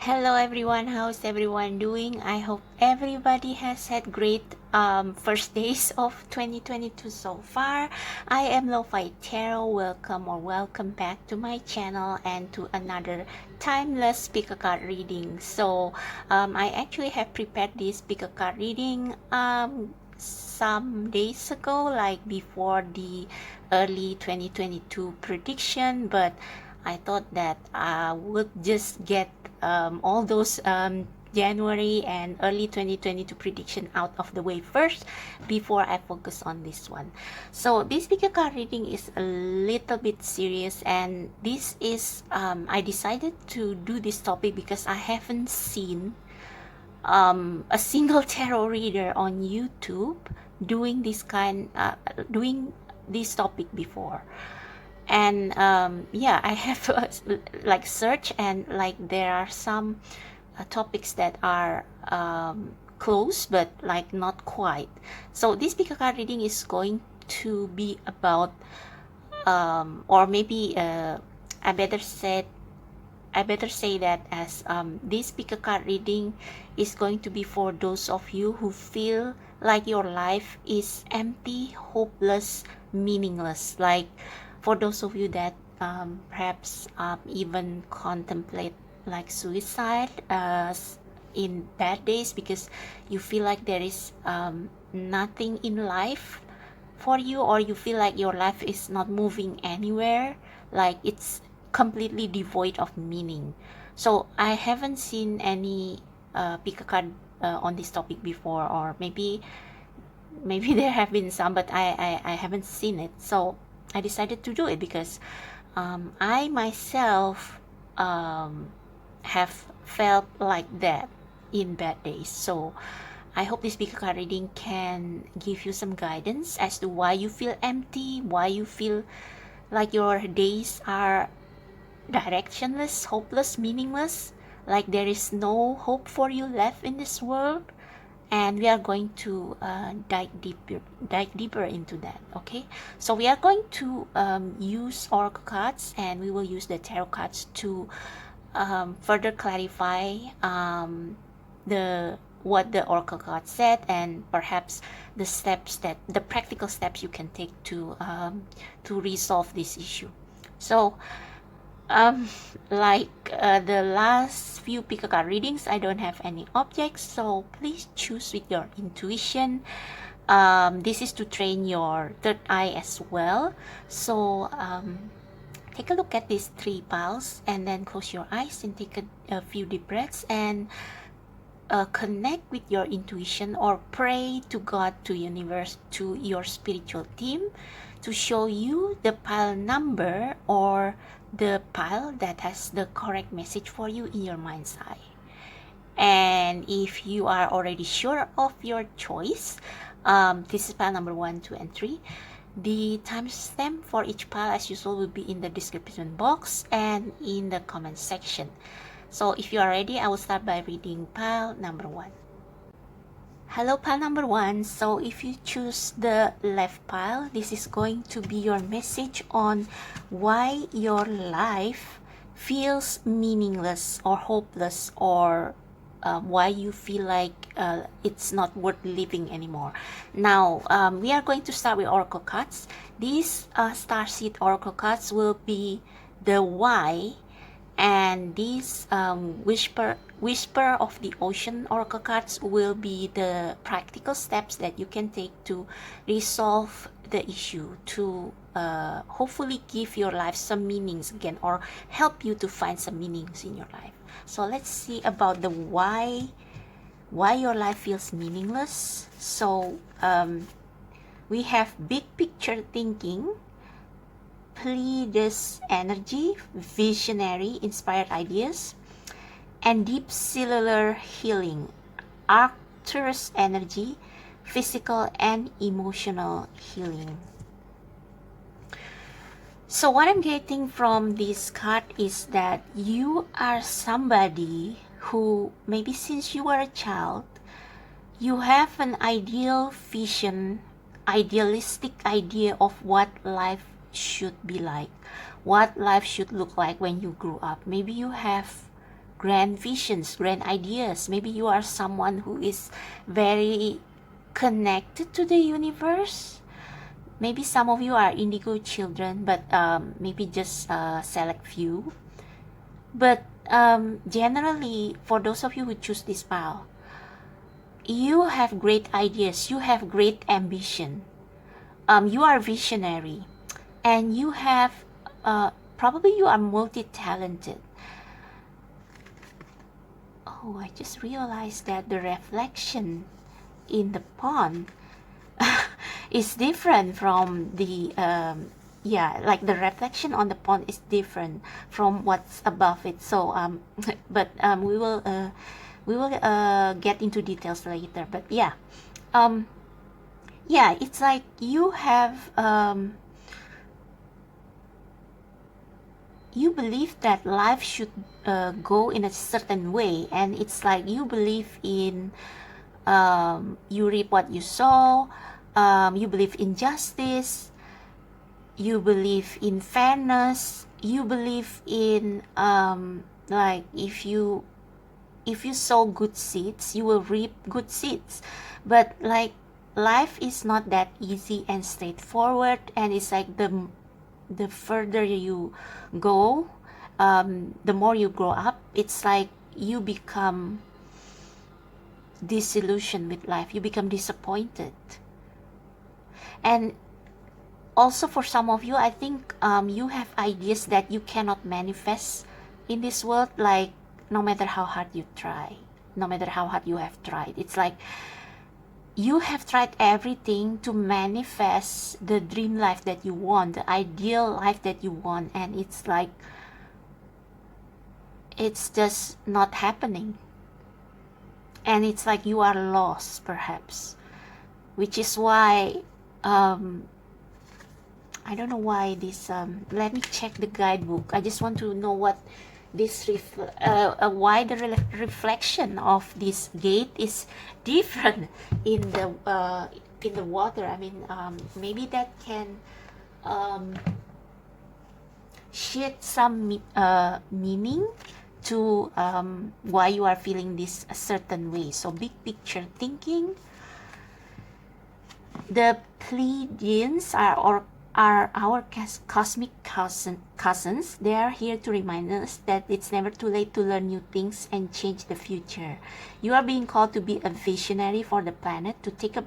Hello everyone, how's everyone doing? I hope everybody has had great first days of 2022 so far. I am Lo-Fi Tarot. Welcome back to my channel and to another timeless pick a card reading. I actually have prepared this pick a card reading some days ago, like before the early 2022 prediction, but I thought that I would just get all those January and early 2022 prediction out of the way first before I focus on this one. So this pick a card reading is a little bit serious, and this is I decided to do this topic because I haven't seen a single tarot reader on YouTube doing doing this topic before. And yeah, I have like search, and like there are some topics that are close but like not quite. So this pick a card reading is going to be about or maybe I better say that as this pick a card reading is going to be for those of you who feel like your life is empty, hopeless, meaningless. Like for those of you that perhaps even contemplate like suicide in bad days because you feel like there is nothing in life for you, or you feel like your life is not moving anywhere, like it's completely devoid of meaning. So I haven't seen any pick a card on this topic before, or maybe there have been some, but I haven't seen it. So I decided to do it because I myself have felt like that in bad days. So I hope this pick a card reading can give you some guidance as to why you feel empty, why you feel like your days are directionless, hopeless, meaningless, like there is no hope for you left in this world. And we are going to dive deeper into that. Okay, so we are going to use oracle cards, and we will use the tarot cards to further clarify what the oracle card said, and perhaps the practical steps you can take to resolve this issue. So like the last few pick a card readings, I don't have any objects, so please choose with your intuition. This is to train your third eye as well. So take a look at these three piles, and then close your eyes and take a few deep breaths, and connect with your intuition, or pray to God, to universe, to your spiritual team to show you the pile number or the pile that has the correct message for you in your mind's eye. And if you are already sure of your choice, this is pile number 1, 2, and 3. The timestamp for each pile, as usual, will be in the description box and in the comment section. So if you are ready, I will start by reading pile number 1. Hello, pile number 1. So if you choose the left pile, this is going to be your message on why your life feels meaningless or hopeless, or why you feel like it's not worth living anymore. Now, we are going to start with oracle cards. These starseed oracle cards will be the why, and these whisper of the ocean oracle cards will be the practical steps that you can take to resolve the issue, to hopefully give your life some meanings again, or help you to find some meanings in your life. So let's see about the why your life feels meaningless. So we have big picture thinking, Pleiades energy, visionary, inspired ideas, and deep cellular healing, Arcturus energy, physical and emotional healing. So what I'm getting from this card is that you are somebody who, maybe since you were a child, you have an idealistic idea of what life should be like, what life should look like when you grew up. Maybe you have grand visions, grand ideas. Maybe you are someone who is very connected to the universe. Maybe some of you are indigo children, but maybe just a select few. But generally, for those of you who choose this pile, you have great ideas, you have great ambition, you are visionary, and you have probably you are multi-talented. Oh, I just realized that the reflection in the pond is different from the yeah, like the reflection on the pond is different from what's above it. So but we will get into details later. But yeah, yeah, it's like you have you believe that life should go in a certain way, and it's like you believe in you reap what you sow. You believe in justice, you believe in fairness, you believe in like if you sow good seeds, you will reap good seeds. But like life is not that easy and straightforward, and it's like the further you go, the more you grow up, it's like you become disillusioned with life, you become disappointed. And also for some of you, I think you have ideas that you cannot manifest in this world, like no matter how hard you try, no matter how hard you have tried, it's like you have tried everything to manifest the dream life that you want, the ideal life that you want, and it's like it's just not happening. And it's like you are lost, perhaps, which is why I don't know why this let me check the guidebook. I just want to know what this why the reflection of this gate is different in the water. I mean, maybe that can shed some meaning to why you are feeling this a certain way. So big picture thinking. The Pleiadians are our cosmic cousins. They are here to remind us that it's never too late to learn new things and change the future. You are being called to be a visionary for the planet, to take a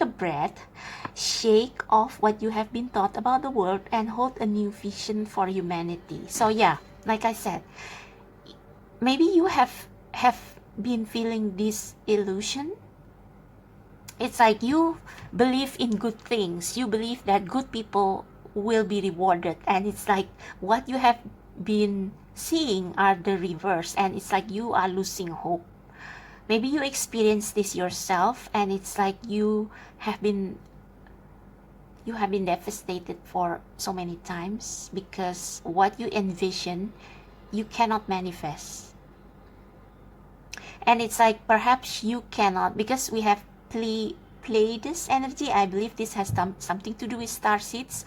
breath, shake off what you have been taught about the world, and hold a new vision for humanity. So yeah, like I said, maybe you have been feeling this illusion. It's like you believe in good things. You believe that good people will be rewarded. And it's like what you have been seeing are the reverse. And it's like you are losing hope. Maybe you experience this yourself, and it's like you have been devastated for so many times because what you envision, you cannot manifest. And it's like perhaps you cannot, because we have Pleiades energy. I believe this has something to do with star seeds.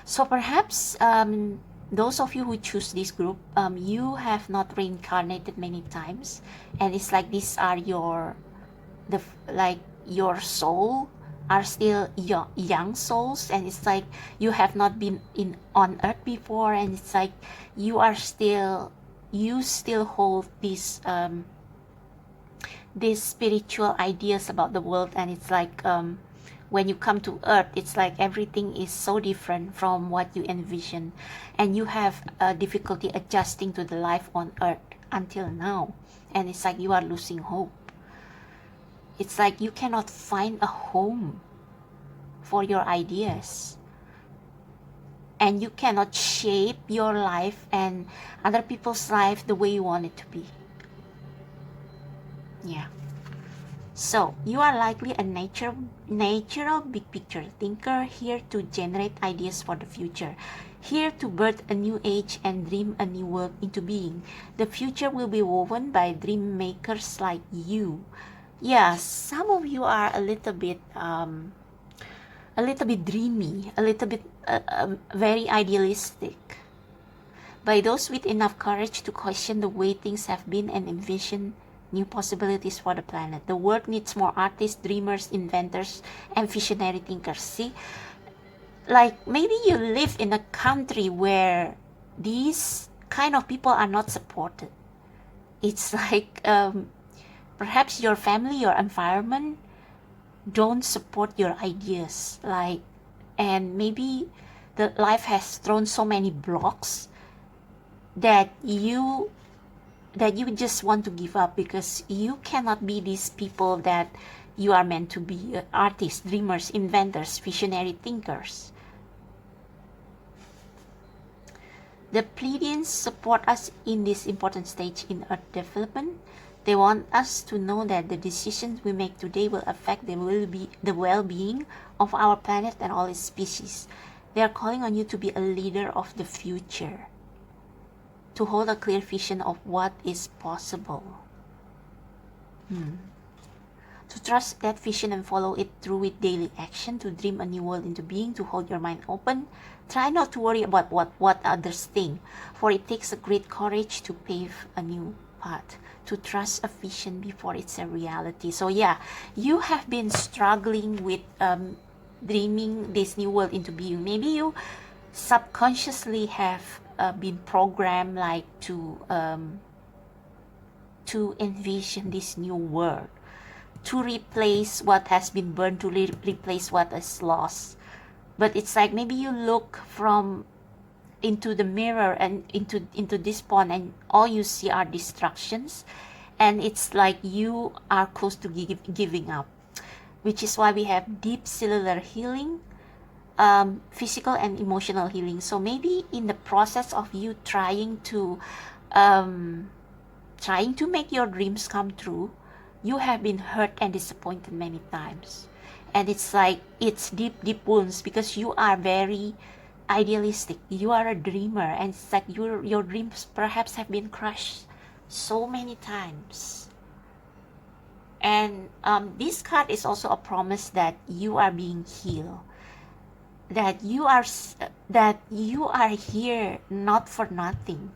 So perhaps those of you who choose this group, you have not reincarnated many times, and it's like these are your soul are still young souls, and it's like you have not been on earth before, and it's like you still hold these spiritual ideas about the world. And it's like when you come to earth, it's like everything is so different from what you envision, and you have difficulty adjusting to the life on earth until now, and it's like you are losing hope. It's like you cannot find a home for your ideas, and you cannot shape your life and other people's life the way you want it to be. Yeah. So you are likely a natural big picture thinker, here to generate ideas for the future, here to birth a new age and dream a new world into being. The future will be woven by dream makers like you. Yeah, some of you are a little bit dreamy, a little bit very idealistic. by those with enough courage to question the way things have been and envision new possibilities for the planet. The world needs more artists, dreamers, inventors, and visionary thinkers. See, like maybe you live in a country where these kind of people are not supported. It's like perhaps your family, your environment don't support your ideas, like, and maybe the life has thrown so many blocks that you just want to give up because you cannot be these people that you are meant to be, artists, dreamers, inventors, visionary thinkers. The Pleiadians support us in this important stage in Earth development. They want us to know that the decisions we make today will affect the well-being of our planet and all its species. They are calling on you to be a leader of the future, to hold a clear vision of what is possible. To trust that vision and follow it through with daily action, to dream a new world into being, to hold your mind open. Try not to worry about what others think, for it takes a great courage to pave a new path, to trust a vision before it's a reality. So yeah, you have been struggling with dreaming this new world into being. Maybe you subconsciously have been programmed like to envision this new world, to replace what has been burned, to replace what is lost. But it's like maybe you look from into the mirror and into this pond, and all you see are distractions, and it's like you are close to giving up, which is why we have deep cellular healing, physical and emotional healing. So maybe in the process of you trying to make your dreams come true, you have been hurt and disappointed many times, and it's like it's deep wounds because you are very idealistic, you are a dreamer, and it's like your dreams perhaps have been crushed so many times. And this card is also a promise that you are being healed, that you are here not for nothing.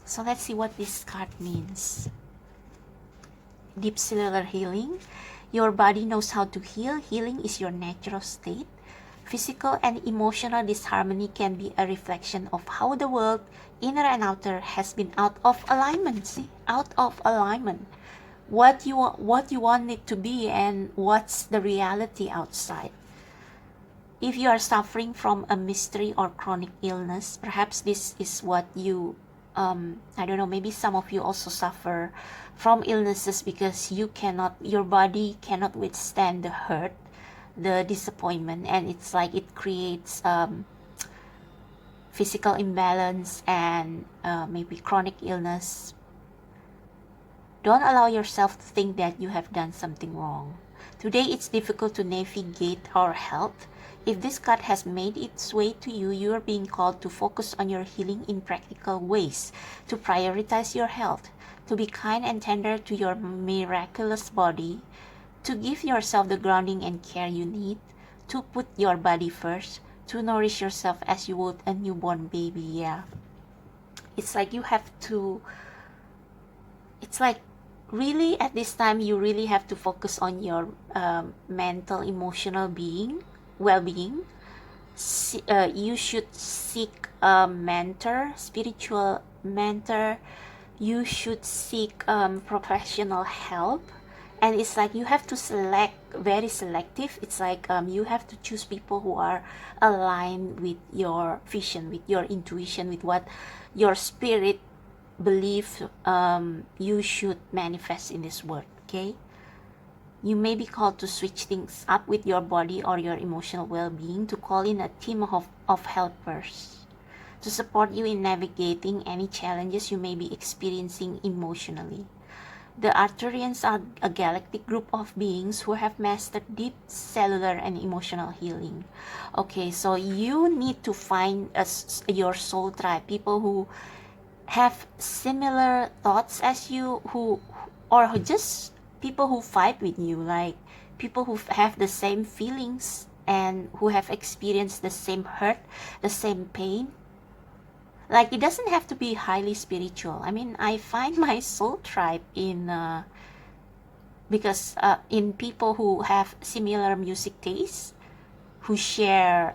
So let's see what this card means. Deep cellular healing. Your body knows how to heal. Healing is your natural state. Physical and emotional disharmony can be a reflection of how the world, inner and outer, has been out of alignment. See, out of alignment. What you want it to be and what's the reality outside. If you are suffering from a mystery or chronic illness, perhaps this is what you I don't know, maybe some of you also suffer from illnesses because your body cannot withstand the hurt, the disappointment, and it's like it creates physical imbalance and maybe chronic illness. Don't allow yourself to think that you have done something wrong. Today it's difficult to navigate our health. If this card has made its way to you, you are being called to focus on your healing in practical ways, to prioritize your health, to be kind and tender to your miraculous body, to give yourself the grounding and care you need, to put your body first, to nourish yourself as you would a newborn baby. Yeah, it's like you have to, it's like really at this time you really have to focus on your mental, emotional well-being. You should seek a mentor, spiritual mentor. You should seek professional help, and it's like you have to select, very selective. It's like you have to choose people who are aligned with your vision, with your intuition, with what your spirit believe you should manifest in this world. Okay, you may be called to switch things up with your body or your emotional well-being, to call in a team of helpers to support you in navigating any challenges you may be experiencing emotionally. The Arthurians are a galactic group of beings who have mastered deep cellular and emotional healing. Okay, so you need to find your soul tribe, people who have similar thoughts as you, or just people who fight with you, like people who have the same feelings and who have experienced the same hurt, the same pain. Like, it doesn't have to be highly spiritual. I mean, I find my soul tribe in because in people who have similar music tastes, who share,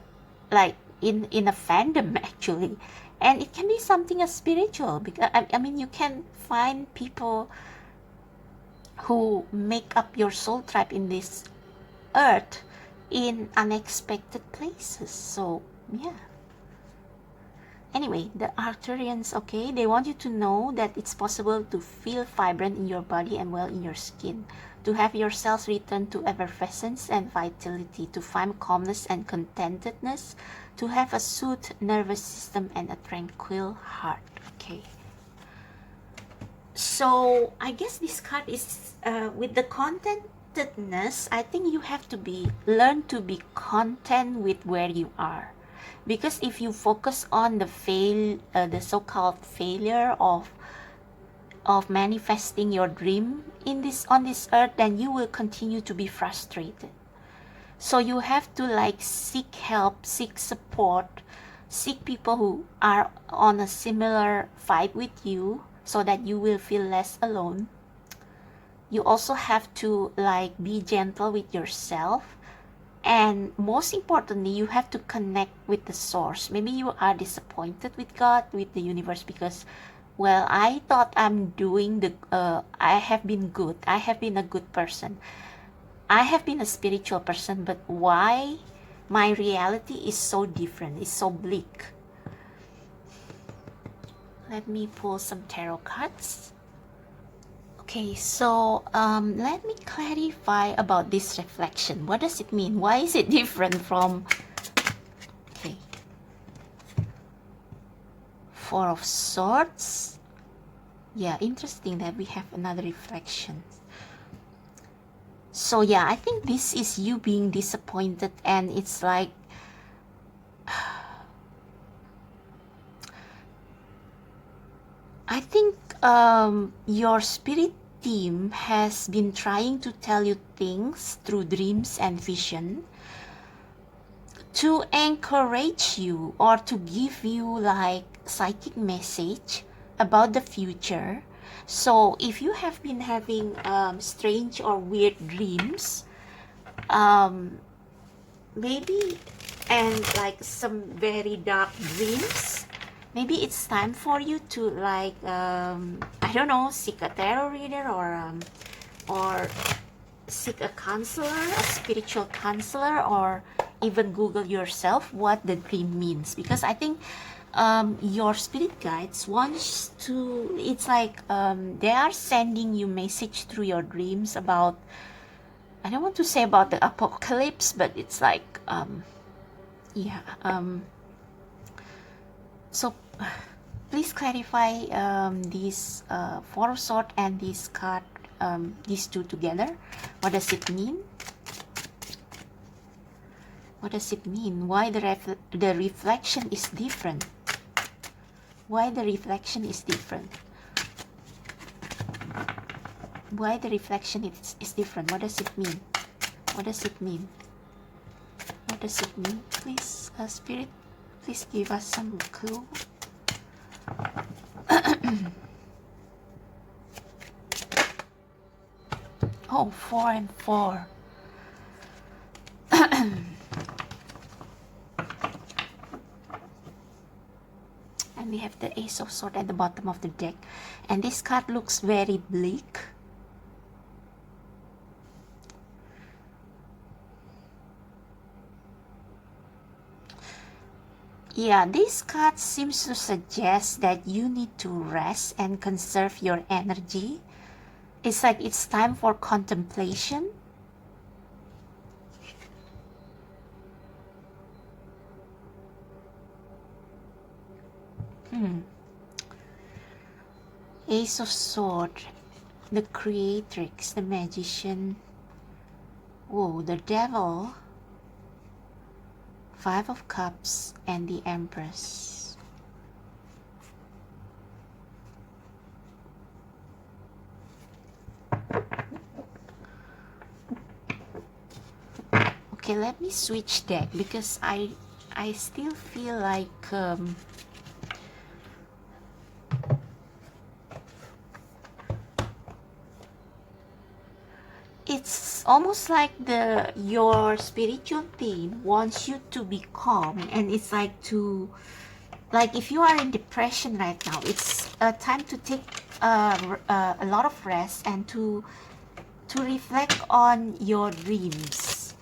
like, in a fandom actually. And it can be something as spiritual, because I mean, you can find people who make up your soul tribe in this earth in unexpected places. So yeah. Anyway, the Arcturians, okay, they want you to know that it's possible to feel vibrant in your body and well in your skin, to have your cells return to effervescence and vitality, to find calmness and contentedness, to have a soothed nervous system and a tranquil heart. Okay. So I guess this card is with the contentedness. I think you have to learn to be content with where you are, because if you focus on the so-called failure of manifesting your dream on this earth, then you will continue to be frustrated. So you have to, like, seek help, seek support, seek people who are on a similar vibe with you, so that you will feel less alone. You also have to, like, be gentle with yourself. And most importantly, you have to connect with the source. Maybe you are disappointed with God, with the universe, because, well, I thought I have been good. I have been a good person. I have been a spiritual person, but why my reality is so different, it's so bleak? Let me pull some tarot cards. Okay, so let me clarify about this reflection. What does it mean? Why is it different from... Okay. Four of Swords. Yeah, interesting that we have another reflection. So yeah, I think this is you being disappointed, and it's like... I think your spirit team has been trying to tell you things through dreams and vision, to encourage you or to give you, like, psychic message about the future. So if you have been having strange or weird dreams, maybe, and like some very dark dreams, maybe it's time for you to, like, I don't know, seek a tarot reader, or seek a counselor, a spiritual counselor, or even Google yourself what the dream means. Because I think your spirit guides wants to, it's like they are sending you message through your dreams about, I don't want to say about the apocalypse, but it's like yeah, so please clarify these Four of Swords and this card, these two together. What does it mean? What does it mean? Why the reflection is different? Why the reflection is different? Why the reflection is different? What does it mean? What does it mean? What does it mean? Please, Spirit, please give us some clue. Oh, 4 and 4. And we have the Ace of Swords at the bottom of the deck. And this card looks very bleak. Yeah, this card seems to suggest that you need to rest and conserve your energy. It's like it's time for contemplation. Ace of Swords, the Creatrix, the Magician. Whoa, the Devil, Five of Cups, and the Empress. Okay, let me switch deck because I still feel like almost like your spiritual team wants you to be calm, and it's like like if you are in depression right now, it's a time to take a lot of rest and to reflect on your dreams.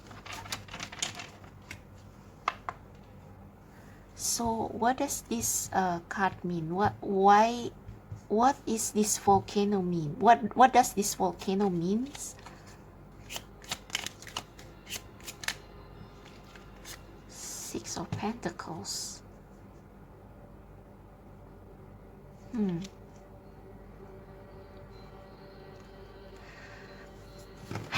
So what does this card mean? What is this volcano mean? What does this volcano means? Six of Pentacles. I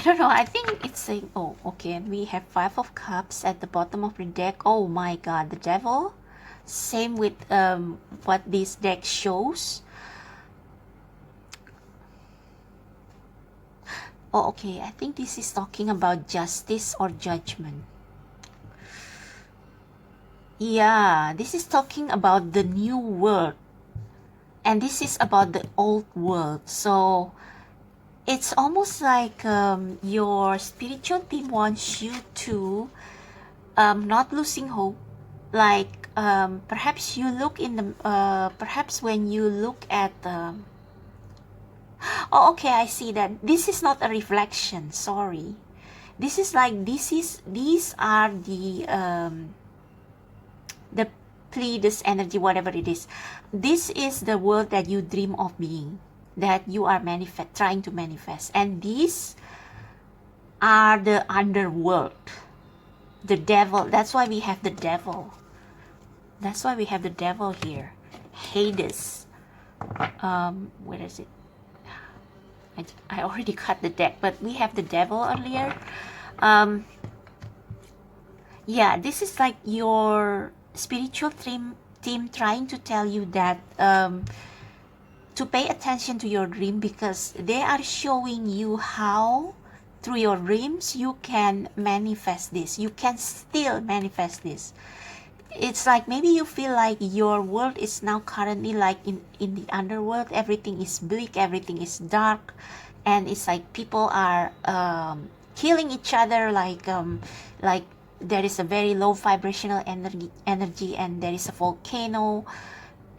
don't know. I think it's saying, oh, okay. We have Five of Cups at the bottom of the deck. Oh my God, the Devil. Same with what this deck shows. Oh, okay. I think this is talking about justice or judgment. Yeah, this is talking about the new world. And this is about the old world. So it's almost like your spiritual team wants you to not losing hope. Like perhaps you look in the perhaps when you look at oh, okay, I see that this is not a reflection. Sorry, this is like these are the Pleiades energy, whatever it is. This is the world that you dream of being, that you are trying to manifest, and these are the underworld, the devil. That's why we have the devil. That's why we have the devil here, Hades. Where is it? I already cut the deck, but we have the devil earlier. Yeah, this is like your spiritual team trying to tell you that to pay attention to your dream, because they are showing you how through your dreams you can manifest this. You can still manifest this. It's like maybe you feel like your world is now currently like in the underworld. Everything is bleak, everything is dark, and it's like people are killing each other, like there is a very low vibrational energy, and there is a volcano.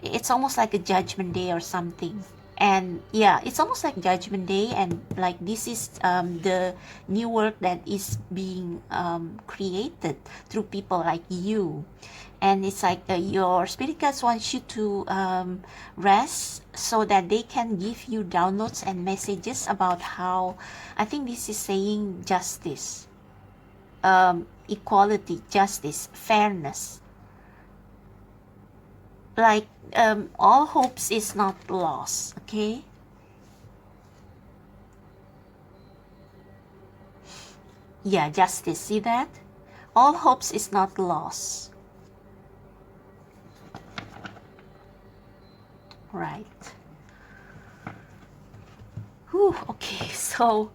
It's almost like a judgment day or something. And yeah, it's almost like judgment day, and like this is the new world that is being created through people like you. And it's like your spirit guides want you to rest so that they can give you downloads and messages about how, I think this is saying justice, equality, justice, fairness. Like all hopes is not lost, okay? Yeah, justice, see that? All hopes is not lost. Right. Whew, okay, so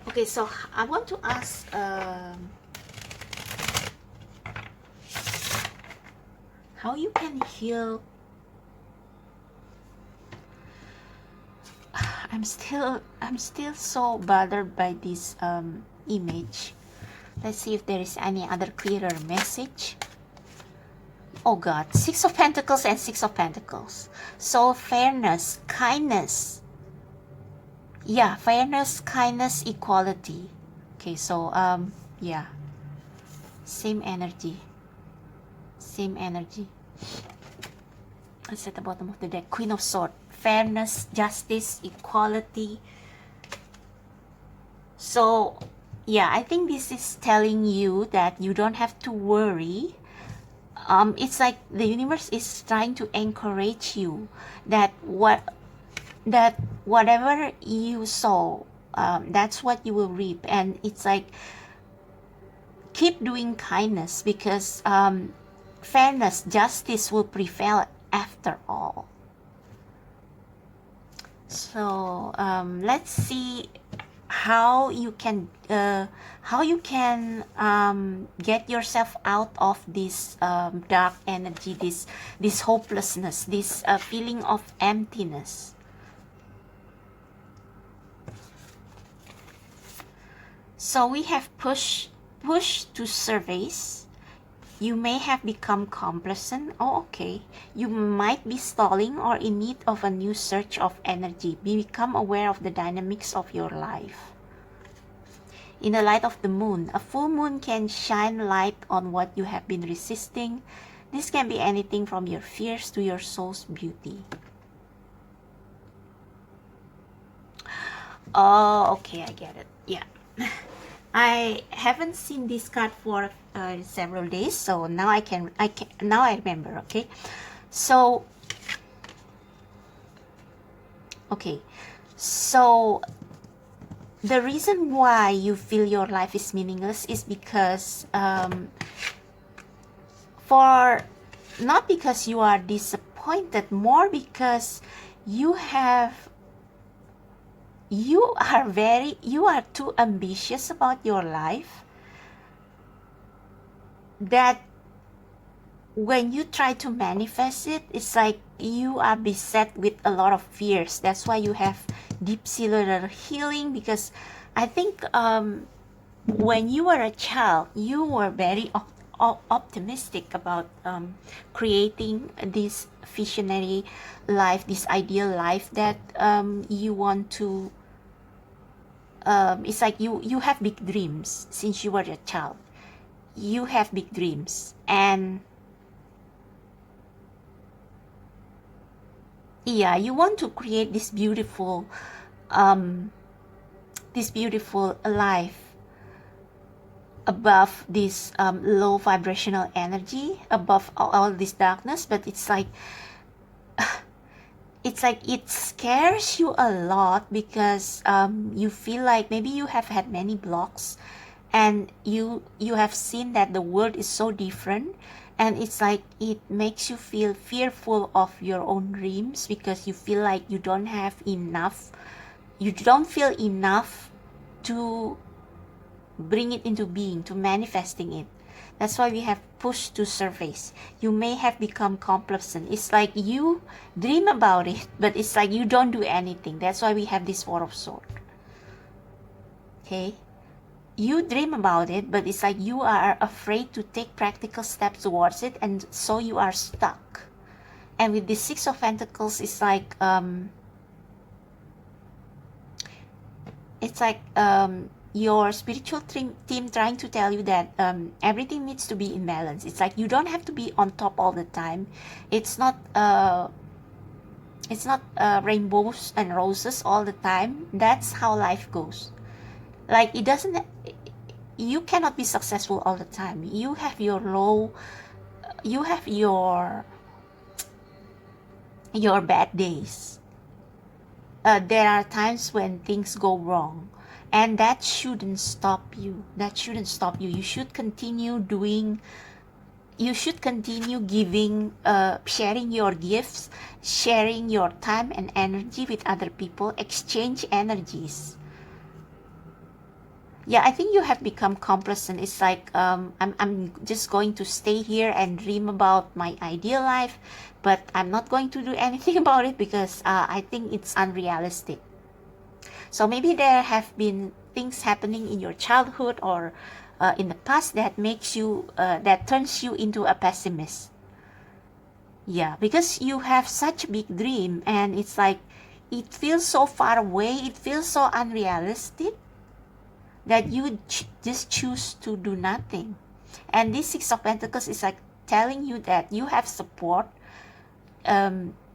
okay, so I want to ask how you can heal. I'm still so bothered by this image. Let's see if there is any other clearer message. Oh God, Six of Pentacles and Six of Pentacles. So fairness, kindness. Yeah, fairness, kindness, equality. Okay, so yeah, same energy. Same energy. It's at the bottom of the deck. Queen of Swords. Fairness, justice, equality. So yeah, I think this is telling you that you don't have to worry. It's like the universe is trying to encourage you that whatever you sow, that's what you will reap. And it's like, keep doing kindness, because fairness, justice will prevail after all. So let's see how you can get yourself out of this dark energy, this hopelessness, this feeling of emptiness. So we have push to surveys. You may have become complacent. Oh, okay. You might be stalling or in need of a new surge of energy. Become aware of the dynamics of your life. In the light of the moon, a full moon can shine light on what you have been resisting. This can be anything from your fears to your soul's beauty. Oh, okay, I get it. Yeah. I haven't seen this card for several days, so now now I remember. Okay, so the reason why you feel your life is meaningless is because not because you are disappointed, more because you are too ambitious about your life, that when you try to manifest it, it's like you are beset with a lot of fears. That's why you have deep cellular healing, because I think when you were a child, you were very optimistic about creating this visionary life, this ideal life that you want to. It's like you have big dreams since you were a child. You have big dreams, and yeah, you want to create this beautiful life above this low vibrational energy, above all this darkness. But it's like it scares you a lot, because you feel like maybe you have had many blocks, and you have seen that the world is so different, and it's like it makes you feel fearful of your own dreams, because you feel like you don't feel enough to bring it into being, to manifesting it. That's why we have pushed to surface. You may have become complacent. It's like you dream about it, but it's like you don't do anything. That's why we have this Four of Swords. Okay? You dream about it, but it's like you are afraid to take practical steps towards it, and so you are stuck. And with the Six of Pentacles, it's like your spiritual team trying to tell you that everything needs to be in balance. It's like you don't have to be on top all the time. It's not rainbows and roses all the time. That's how life goes. Like you cannot be successful all the time. You have your bad days. There are times when things go wrong, and that shouldn't stop you. You should continue giving, sharing your gifts, sharing your time and energy with other people, exchange energies. Yeah, I think you have become complacent. It's like I'm just going to stay here and dream about my ideal life, but I'm not going to do anything about it, because I think it's unrealistic. So maybe there have been things happening in your childhood or in the past that turns you into a pessimist. Yeah, because you have such a big dream, and it's like it feels so far away, it feels so unrealistic, that you just choose to do nothing. And this Six of Pentacles is like telling you that you have support,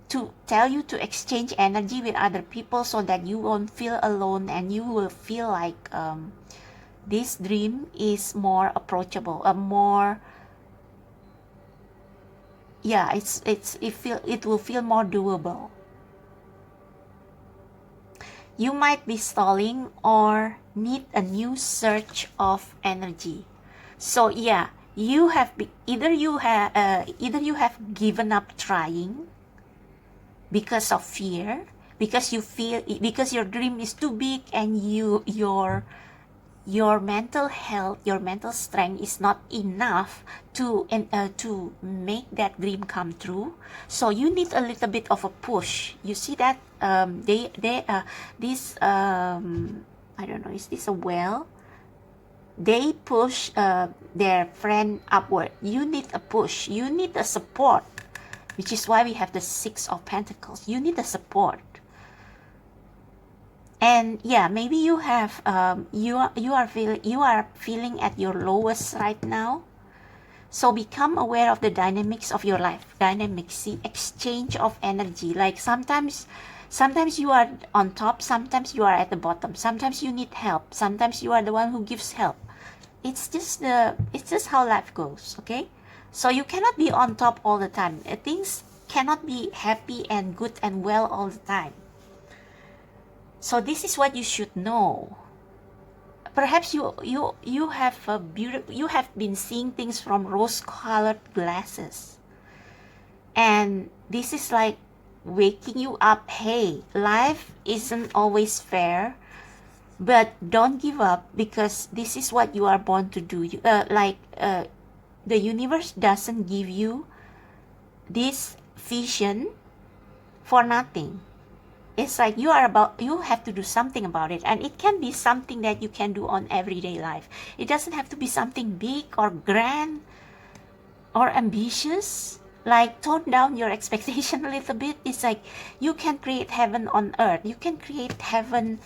to tell you to exchange energy with other people, so that you won't feel alone, and you will feel like this dream is more approachable, it will feel more doable. You might be stalling or need a new surge of energy. So yeah, either you have given up trying because of fear, because your dream is too big, and your mental health, your mental strength is not enough to make that dream come true. So you need a little bit of a push. You see that I don't know, is this a well? they push their friend upward. You need a push. You need a support, which is why we have the Six of Pentacles. You need a support. And yeah, maybe you have you are feeling at your lowest right now. So become aware of the dynamics of your life. Dynamics, see, exchange of energy. Like sometimes you are on top, sometimes you are at the bottom. Sometimes you need help. Sometimes you are the one who gives help. It's just how life goes, okay? So you cannot be on top all the time. Things cannot be happy and good and well all the time. So this is what you should know. Perhaps you have been seeing things from rose-colored glasses, and this is like waking you up. Hey, life isn't always fair, but don't give up, because this is what you are born to do. The universe doesn't give you this vision for nothing. It's like you have to do something about it, and it can be something that you can do on everyday life. It doesn't have to be something big or grand or ambitious. Like, tone down your expectation a little bit. It's like you can create heaven on earth. You can create heaven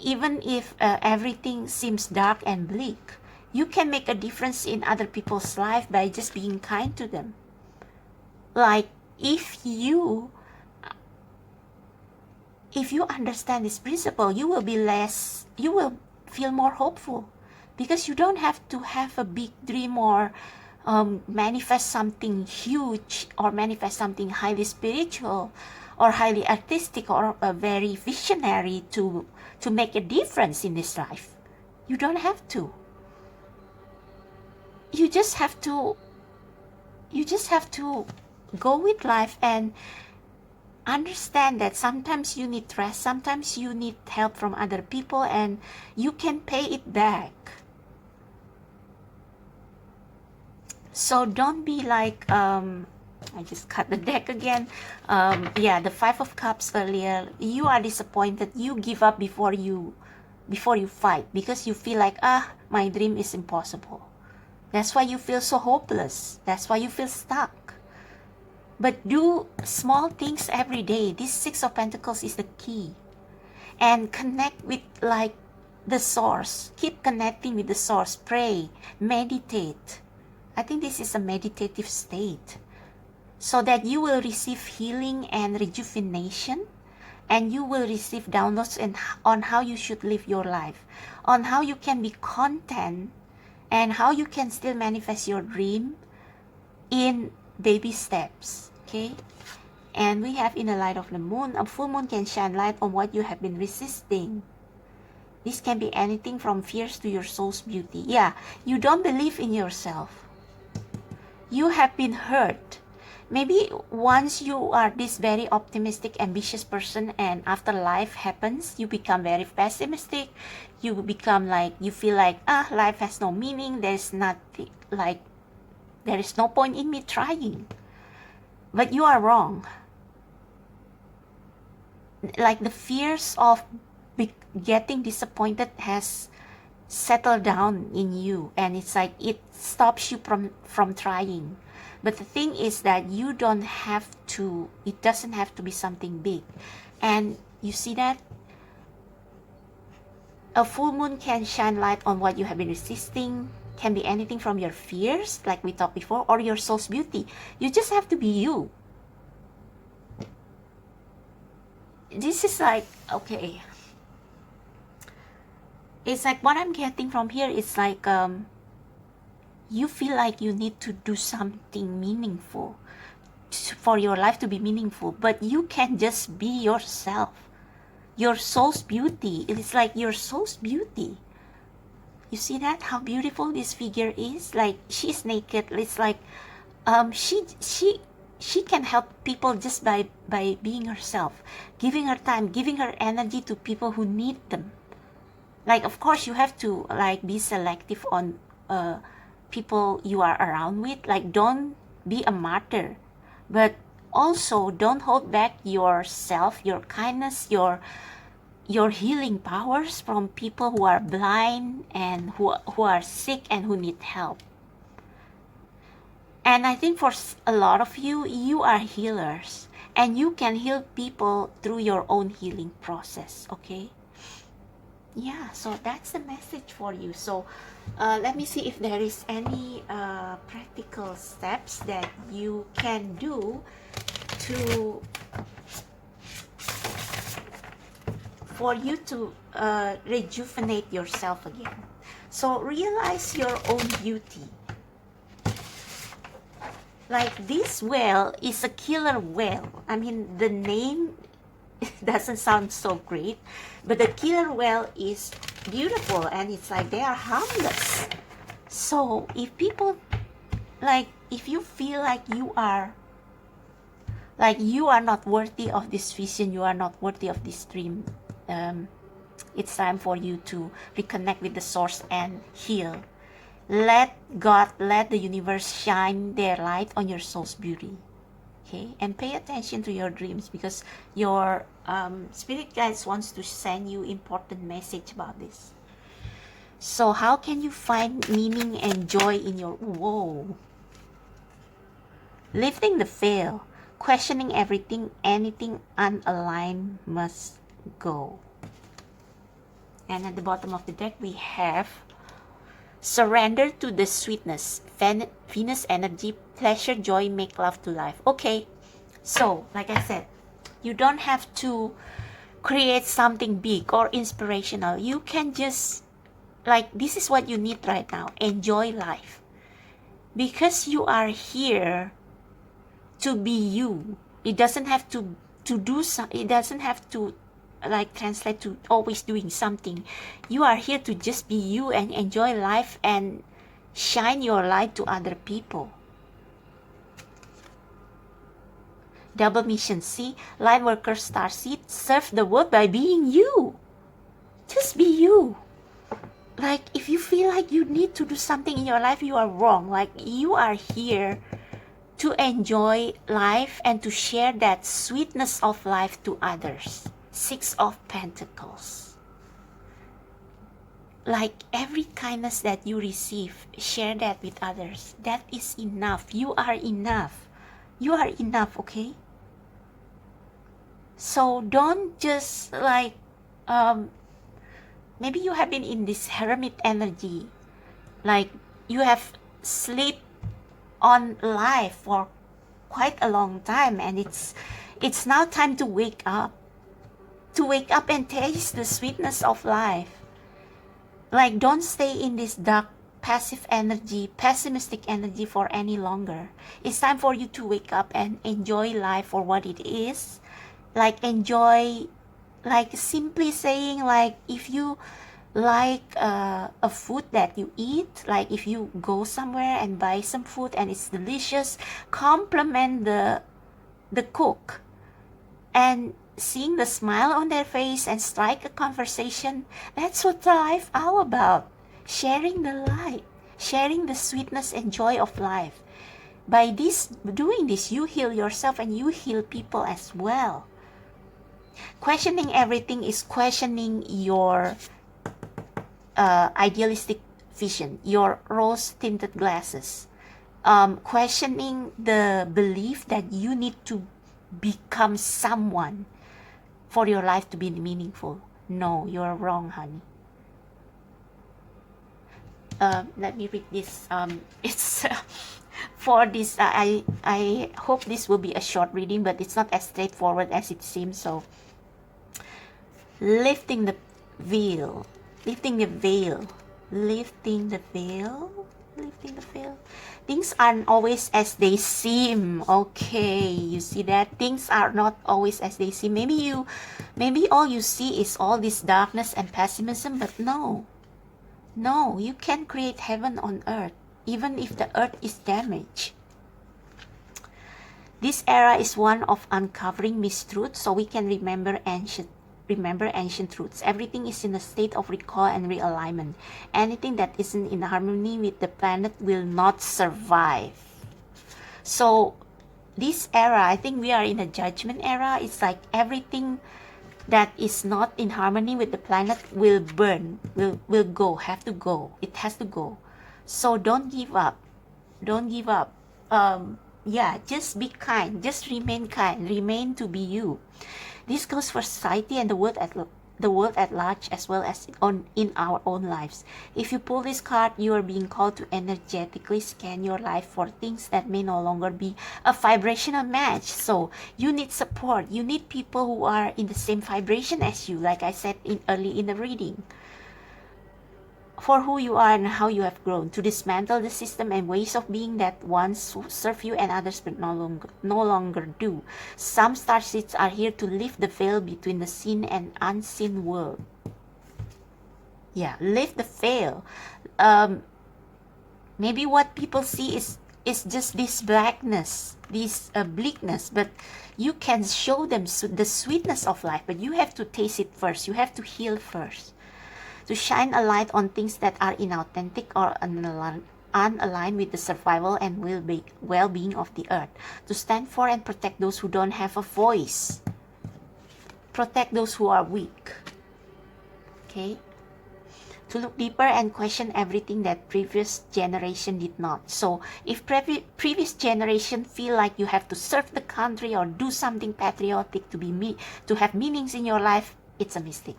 even if everything seems dark and bleak. You can make a difference in other people's life by just being kind to them. Like, if you understand this principle, you will feel more hopeful, because you don't have to have a big dream or manifest something huge or manifest something highly spiritual or highly artistic or very visionary to make a difference in this life. You don't have to. You just have to go with life and understand that sometimes you need rest, sometimes you need help from other people, and you can pay it back. So don't be like, I just cut the deck again. The Five of Cups earlier. You are disappointed. You give up before you fight, because you feel like, my dream is impossible. That's why you feel so hopeless. That's why you feel stuck. But do small things every day. This Six of Pentacles is the key. And connect with like the source. Keep connecting with the source. Pray. Meditate. I think this is a meditative state. So that you will receive healing and rejuvenation. And you will receive downloads on how you should live your life. On how you can be content. And how you can still manifest your dream in baby steps. Okay, and we have in the light of the moon, a full moon can shine light on what you have been resisting. This can be anything from fears to your soul's beauty. Yeah, you don't believe in yourself. You have been hurt. Maybe once you are this very optimistic, ambitious person, and after life happens, you become very pessimistic. You become like, you feel like, life has no meaning. There's nothing, like, there is no point in me trying. But you are wrong. Like, the fears of getting disappointed has settled down in you, and it's like it stops you from trying. But the thing is that you don't have to, it doesn't have to be something big. And you see that? A full moon can shine light on what you have been resisting. Can be anything from your fears, like we talked before, or your soul's beauty. You just have to be you. This is like, okay. It's like what I'm getting from here is like, you feel like you need to do something meaningful for your life to be meaningful, but you can just be yourself. Your soul's beauty. It is like your soul's beauty. You see that? How beautiful this figure is? Like, she's naked. It's like, she can help people just by being herself, giving her time, giving her energy to people who need them. Like, of course, you have to like be selective on people you are around with. Like, don't be a martyr, but also don't hold back yourself, your kindness, your your healing powers from people who are blind and who are sick and who need help. And I think for a lot of you, you are healers and you can heal people through your own healing process, okay? Yeah, so that's the message for you. So let me see if there is any practical steps that you can do to for you to rejuvenate yourself again. So realize your own beauty. Like this whale is a killer whale. I mean, the name doesn't sound so great, but the killer whale is beautiful and it's like they are harmless. So if people, like, if you feel like you are not worthy of this vision, you are not worthy of this dream, it's time for you to reconnect with the source and heal. Let God, let the universe shine their light on your soul's beauty. Okay, and pay attention to your dreams because your spirit guides wants to send you important message about this. So how can you find meaning and joy in your lifting the veil, questioning everything, anything unaligned must go. And at the bottom of the deck we have surrender to the sweetness, Venus energy, pleasure, joy, make love to life. Okay, so like I said, you don't have to create something big or inspirational. You can just, like, this is what you need right now. Enjoy life. Because you are here to be you. It doesn't have to do something. It doesn't have to like translate to always doing something. You are here to just be you and enjoy life and shine your light to other people. Double mission. See, light worker starseed, serve the world by being you. Just be you. Like, if you feel like you need to do something in your life, you are wrong. Like, you are here to enjoy life and to share that sweetness of life to others. Six of Pentacles. Like, every kindness that you receive, share that with others. That is enough. You are enough. You are enough, okay? So don't just like, maybe you have been in this hermit energy. Like, you have slept on life for quite a long time and it's now time to wake up. To wake up and taste the sweetness of life. Like, don't stay in this dark, passive energy, pessimistic energy for any longer. It's time for you to wake up and enjoy life for what it is. Like, enjoy, like, simply saying, like, if you like a food that you eat, like if you go somewhere and buy some food and it's delicious, compliment the cook and seeing the smile on their face and strike a conversation. That's what life all about. Sharing the light, sharing the sweetness and joy of life. By doing this, you heal yourself and you heal people as well. Questioning everything is questioning your idealistic vision, your rose-tinted glasses. Questioning the belief that you need to become someone for your life to be meaningful. No, you're wrong, honey. Let me read this. It's for this. I hope this will be a short reading, but it's not as straightforward as it seems. So, lifting the veil, lifting the veil, lifting the veil, lifting the veil. Things aren't always as they seem. Okay, you see that? Things are not always as they seem. Maybe all you see is all this darkness and pessimism, but no. No, you can create heaven on earth, even if the earth is damaged. This era is one of uncovering mistruths, so we can remember ancient truths. Everything is in a state of recall and realignment. Anything that isn't in harmony with the planet will not survive. So this era, I think we are in a judgment era. It's like everything that is not in harmony with the planet will burn, will go, have to go. It has to go. So don't give up. Don't give up. Yeah, just be kind. Just remain kind. Remain to be you. This goes for society and the world at large, as well as in our own lives. If you pull this card, you are being called to energetically scan your life for things that may no longer be a vibrational match. So you need support. You need people who are in the same vibration as you, like I said early in the reading, for who you are and how you have grown, to dismantle the system and ways of being that once serve you and others but no longer do. Some starseeds are here to lift the veil between the seen and unseen world. Yeah, lift the veil. Maybe what people see is just this blackness, this bleakness, but you can show them the sweetness of life, but you have to taste it first. You have to heal first. To shine a light on things that are inauthentic or unaligned with the survival and well-being of the earth. To stand for and protect those who don't have a voice. Protect those who are weak. Okay? To look deeper and question everything that previous generation did not. So if previous generation feel like you have to serve the country or do something patriotic to have meanings in your life, it's a mistake.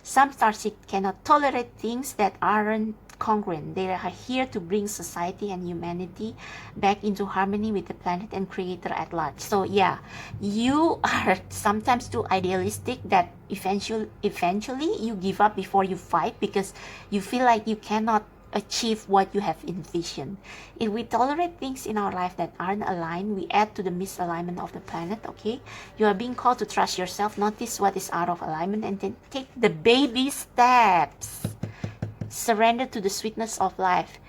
Some starseeds cannot tolerate things that aren't congruent. They are here to bring society and humanity back into harmony with the planet and creator at large. So yeah, you are sometimes too idealistic that eventually you give up before you fight because you feel like you cannot achieve what you have envisioned. If we tolerate things in our life that aren't aligned, we add to the misalignment of the planet. Okay, you are being called to trust yourself, notice what is out of alignment, and then take the baby steps. Surrender to the sweetness of life.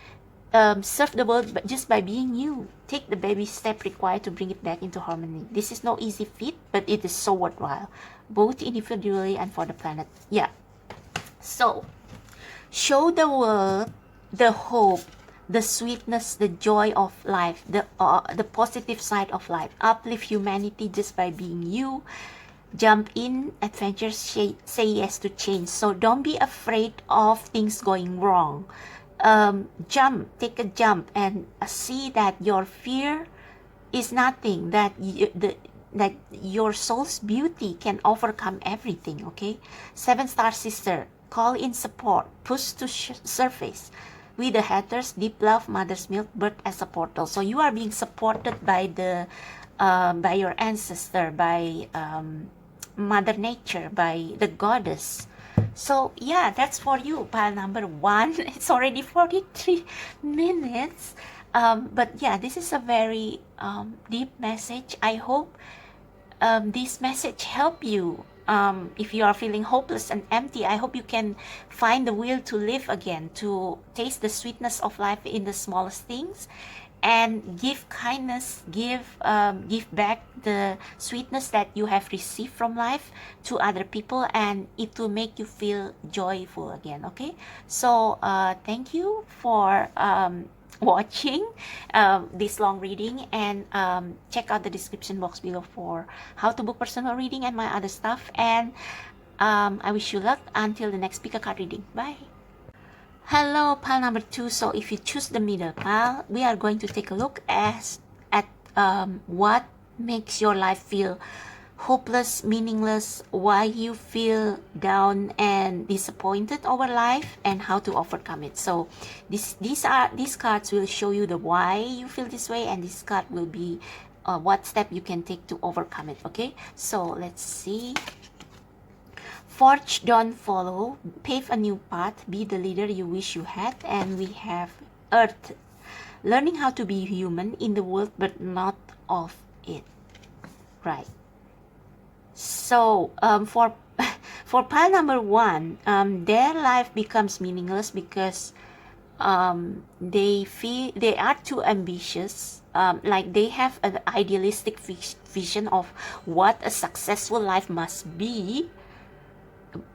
Serve the world just by being you. Take the baby step required to bring it back into harmony. This is no easy feat, but it is so worthwhile, both individually and for the planet. Yeah, so show the world the hope, the sweetness, the joy of life, the positive side of life. Uplift humanity just by being you. Jump in, adventure, say yes to change. So don't be afraid of things going wrong. Take a jump and see that your fear is nothing, that your soul's beauty can overcome everything. Okay, 7-star sister, call in support, push to surface. With the haters, deep love, mother's milk, birth as a portal. So you are being supported by by your ancestor, by Mother Nature, by the goddess. So yeah, that's for you, pile number 1. It's already 43 minutes. But yeah, this is a very deep message. I hope this message help you. If you are feeling hopeless and empty, I hope you can find the will to live again, to taste the sweetness of life in the smallest things, and give kindness, give back the sweetness that you have received from life to other people, and it will make you feel joyful again. Okay, so thank you for watching this long reading, and check out the description box below for how to book personal reading and my other stuff, and I wish you luck until the next pick a card reading. Bye. Hello, pile number 2. So if you choose the middle pile, we are going to take a look at what makes your life feel hopeless, meaningless, why you feel down and disappointed over life, and how to overcome it. So these cards will show you the why you feel this way, and this card will be what step you can take to overcome it. Okay, so let's see. Forge, don't follow, pave a new path, be the leader you wish you had. And we have Earth, learning how to be human in the world but not of it. Right. So for pile number 1, their life becomes meaningless because they feel they are too ambitious. Like they have an idealistic vision of what a successful life must be,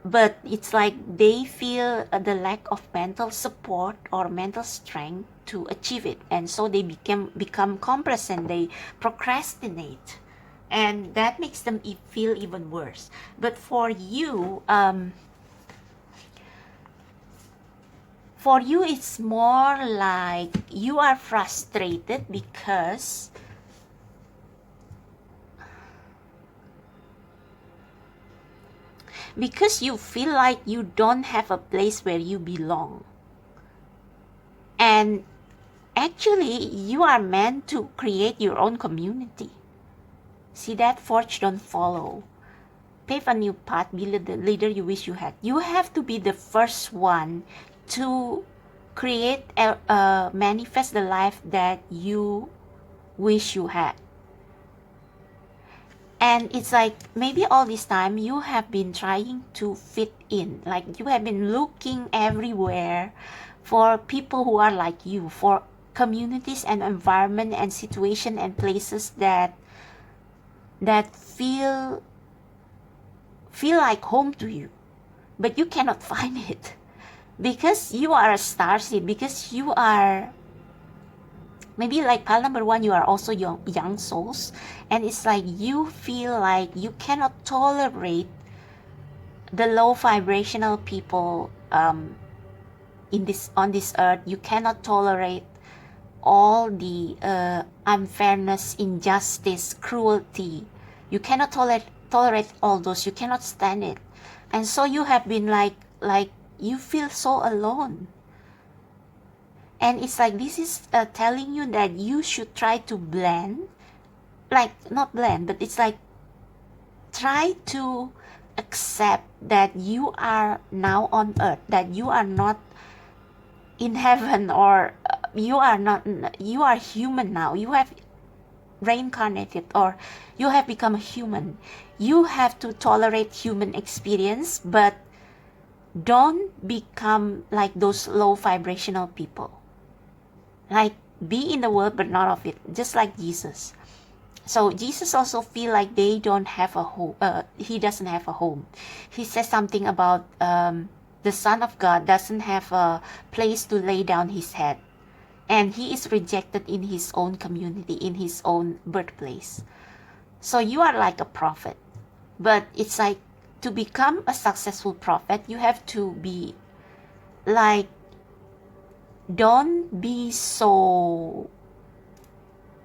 but it's like they feel the lack of mental support or mental strength to achieve it, and so they become complacent, they procrastinate. and that makes them feel even worse. But for you, it's more like you are frustrated because you feel like you don't have a place where you belong. And actually, you are meant to create your own community. See that? Forge, don't follow. Pave a new path, be the leader you wish you had. You have to be the first one to create, manifest the life that you wish you had. And it's like maybe all this time you have been trying to fit in, like you have been looking everywhere for people who are like you, for communities and environment and situation and places that feel like home to you, but you cannot find it because you are a starseed, because you are maybe like pile number 1, you are also young souls, and it's like you feel like you cannot tolerate the low vibrational people on this earth. You cannot tolerate all the unfairness, injustice, cruelty. You cannot tolerate all those. You cannot stand it, and so you have been like you feel so alone. And it's like this is telling you that you should try to blend, like not blend, but it's like try to accept that you are now on earth, that you are not in heaven, or you are human now. You have reincarnated, or you have become a human. You have to tolerate human experience, but don't become like those low vibrational people. Like, be in the world but not of it, just like Jesus. So Jesus also feel like they don't have a home. He doesn't have a home. He says something about the Son of God doesn't have a place to lay down his head, and he is rejected in his own community, in his own birthplace. So you are like a prophet, but it's like to become a successful prophet, you have to be like, don't be so,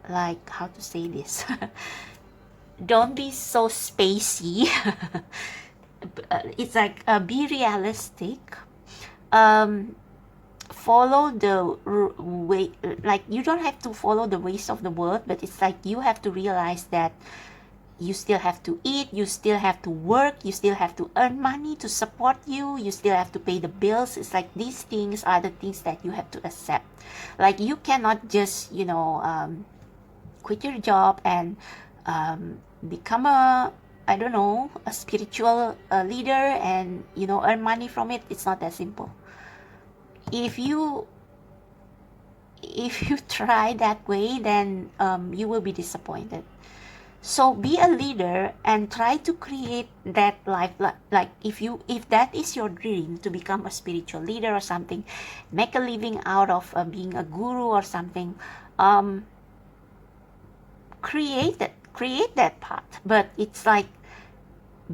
like, how to say this? Don't be so spacey. It's like, be realistic. Follow the way, like you don't have to follow the ways of the world, but it's like you have to realize that you still have to eat, you still have to work, you still have to earn money to support you, you still have to pay the bills. It's like these things are the things that you have to accept. Like you cannot just, quit your job and become a spiritual leader and, earn money from it. It's not that simple. If you try that way, then you will be disappointed. So be a leader and try to create that life. Like if that is your dream, to become a spiritual leader or something, make a living out of being a guru or something, create that path. But it's like,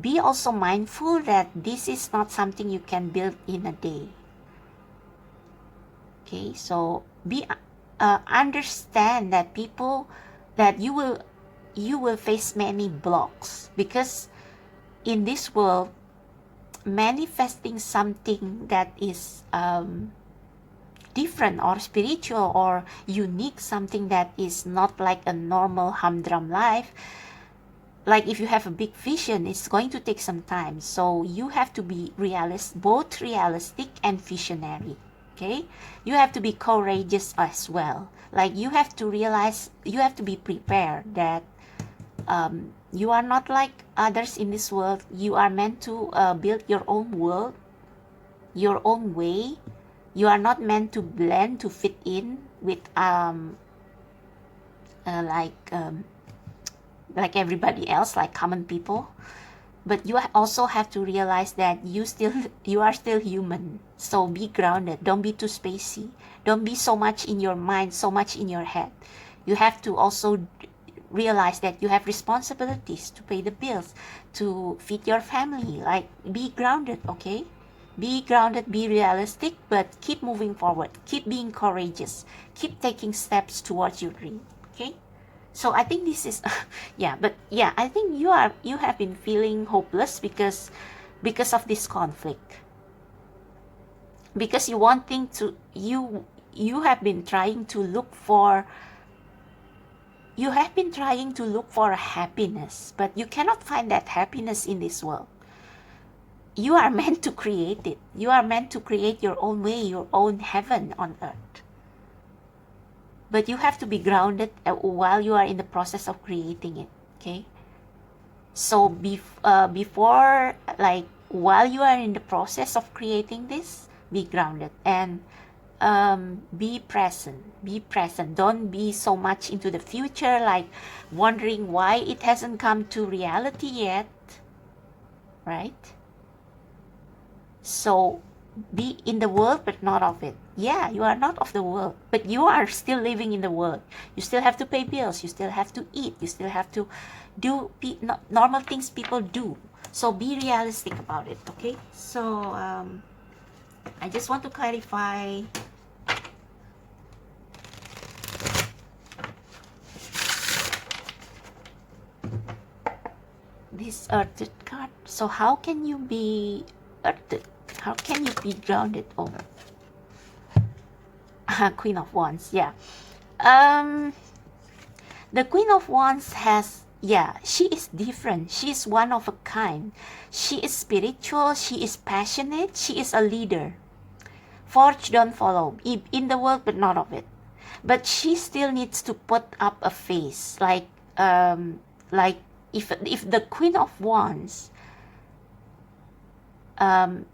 be also mindful that this is not something you can build in a day. Okay, so understand that you will face many blocks, because in this world, manifesting something that is different or spiritual or unique, something that is not like a normal humdrum life, like if you have a big vision, it's going to take some time. So you have to be both realistic and visionary. Okay, you have to be courageous as well. Like you have to realize, you have to be prepared that you are not like others in this world. You are meant to build your own world, your own way. You are not meant to blend, to fit in with like everybody else, like common people. But you also have to realize that you are still human. So be grounded. Don't be too spacey. Don't be so much in your mind, so much in your head. You have to also realize that you have responsibilities to pay the bills, to feed your family. Like, be grounded, okay? Be grounded, be realistic, but keep moving forward. Keep being courageous. Keep taking steps towards your dream, okay? So I think this is, yeah, but yeah, I think you have been feeling hopeless because of this conflict. Because you have been trying to look for a happiness, but you cannot find that happiness in this world. You are meant to create it. You are meant to create your own way, your own heaven on earth. But you have to be grounded while you are in the process of creating it, okay? So before, like, while you are in the process of creating this, be grounded and be present. Be present. Don't be so much into the future, like wondering why it hasn't come to reality yet, right? So be in the world but not of it. Yeah, you are not of the world, but you are still living in the world. You still have to pay bills, you still have to eat, you still have to do normal things people do. So be realistic about it, okay? So I just want to clarify this earthed card. So how can you be earthed? How can you be grounded? Oh, Queen of Wands. Yeah. The Queen of Wands has, yeah, she is different. She is one of a kind. She is spiritual. She is passionate. She is a leader. Forge, don't follow. In the world, but not of it. But she still needs to put up a face. Like if the Queen of Wands,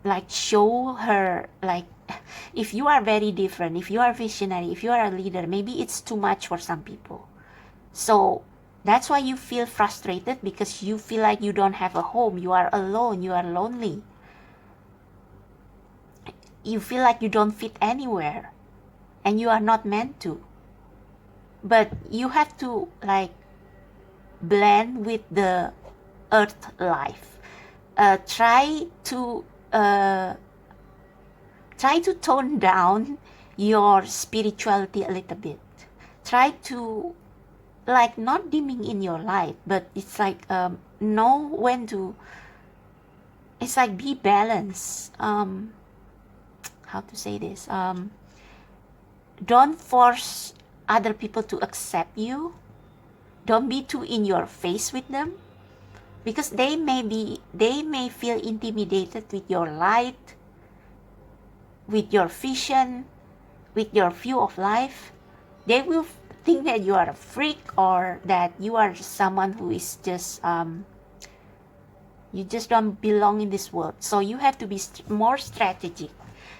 like, show her, like, if you are very different, if you are visionary, if you are a leader, maybe it's too much for some people. So that's why you feel frustrated, because you feel like you don't have a home, you are alone, you are lonely. You feel like you don't fit anywhere and you are not meant to. But you have to, like, blend with the earth life. Try to tone down your spirituality a little bit. Try to, like, not dimming in your light, but it's like know when to, it's like, be balanced. How to say this? Don't force other people to accept you. Don't be too in your face with them, because they may feel intimidated with your light, with your vision, with your view of life. They will think that you are a freak, or that you are someone who is just you just don't belong in this world. So you have to be more strategic.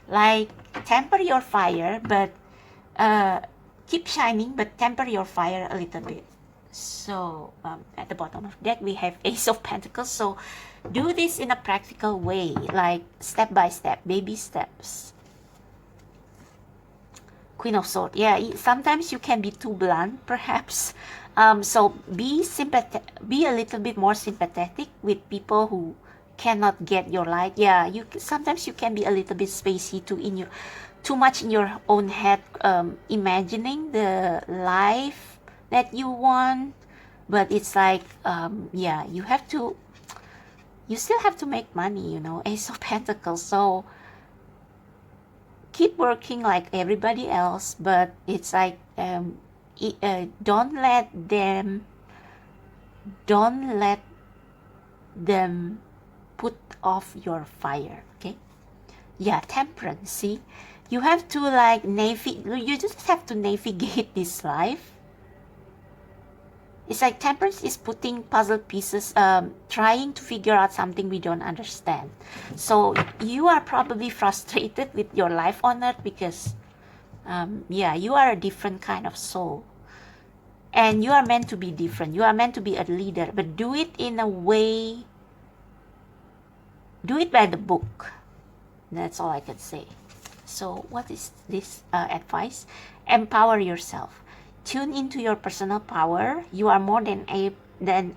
Like, temper your fire, but keep shining, but temper your fire a little bit. So at the bottom of the deck we have Ace of Pentacles. So do this in a practical way, like step by step, baby steps. Queen of Swords. Yeah, sometimes you can be too blunt, perhaps. So be a little bit more sympathetic with people who cannot get your light. Yeah, sometimes you can be a little bit spacey, too much in your own head, imagining the life that you want. But it's like, yeah, you still have to make money, you know, Ace of Pentacles. So keep working like everybody else, but it's like, don't let them put off your fire, okay? Yeah, temperance. See, you have to, like, you just have to navigate this life. It's like temperance is putting puzzle pieces, trying to figure out something we don't understand. So you are probably frustrated with your life on earth because, yeah, you are a different kind of soul. And you are meant to be different. You are meant to be a leader, but do it in a way, do it by the book. That's all I can say. So what is this advice? Empower yourself. tune into your personal power. You are more than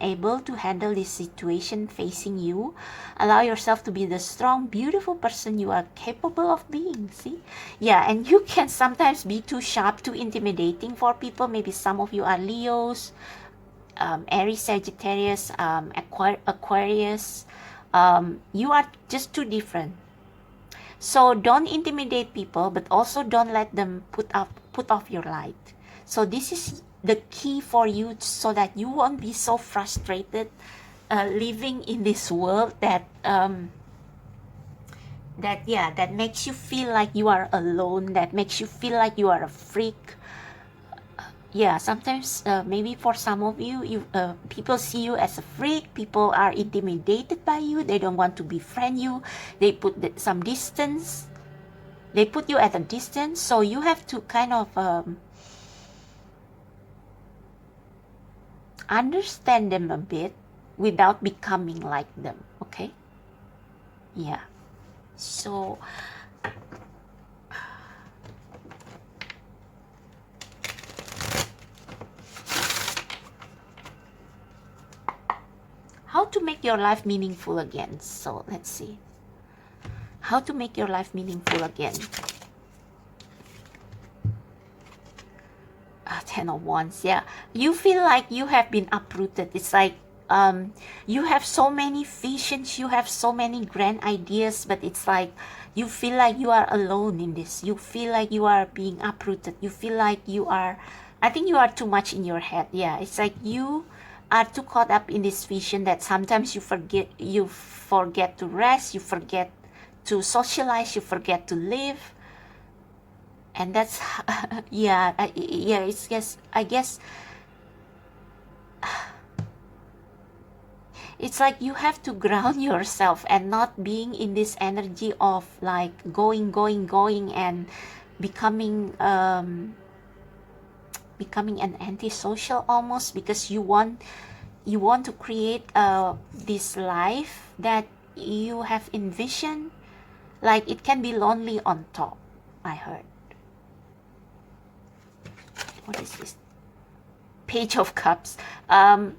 able to handle this situation facing you. Allow yourself to be the strong, beautiful person you are capable of being. See? Yeah, and you can sometimes be too sharp, too intimidating for people. Maybe some of you are Leos, Aries, Sagittarius, Aquarius. You are just too different. So don't intimidate people, but also don't let them put off your light. So this is the key for you, so that you won't be so frustrated living in this world that that makes you feel like you are alone, that makes you feel like you are a freak. Yeah, sometimes maybe for some of you, people see you as a freak. People are intimidated by you. They don't want to befriend you. They put some distance. They put you at a distance. So you have to kind of understand them a bit without becoming like them. Okay? Yeah. So how to make your life meaningful again. So let's see. How to make your life meaningful again. 10 of Wands. Yeah. You feel like you have been uprooted. It's like you have so many visions, you have so many grand ideas, but it's like you feel like you are alone in this. You feel like you are being uprooted. You feel like you are, I think you are too much in your head. Yeah, it's like you are too caught up in this vision that sometimes you forget to rest, you forget to socialize, you forget to live. And that's yeah, it's just, I guess it's like you have to ground yourself and not being in this energy of like going and becoming an antisocial almost, because you want to create this life that you have envisioned. Like it can be lonely on top, I heard. What is this? Page of Cups. Learn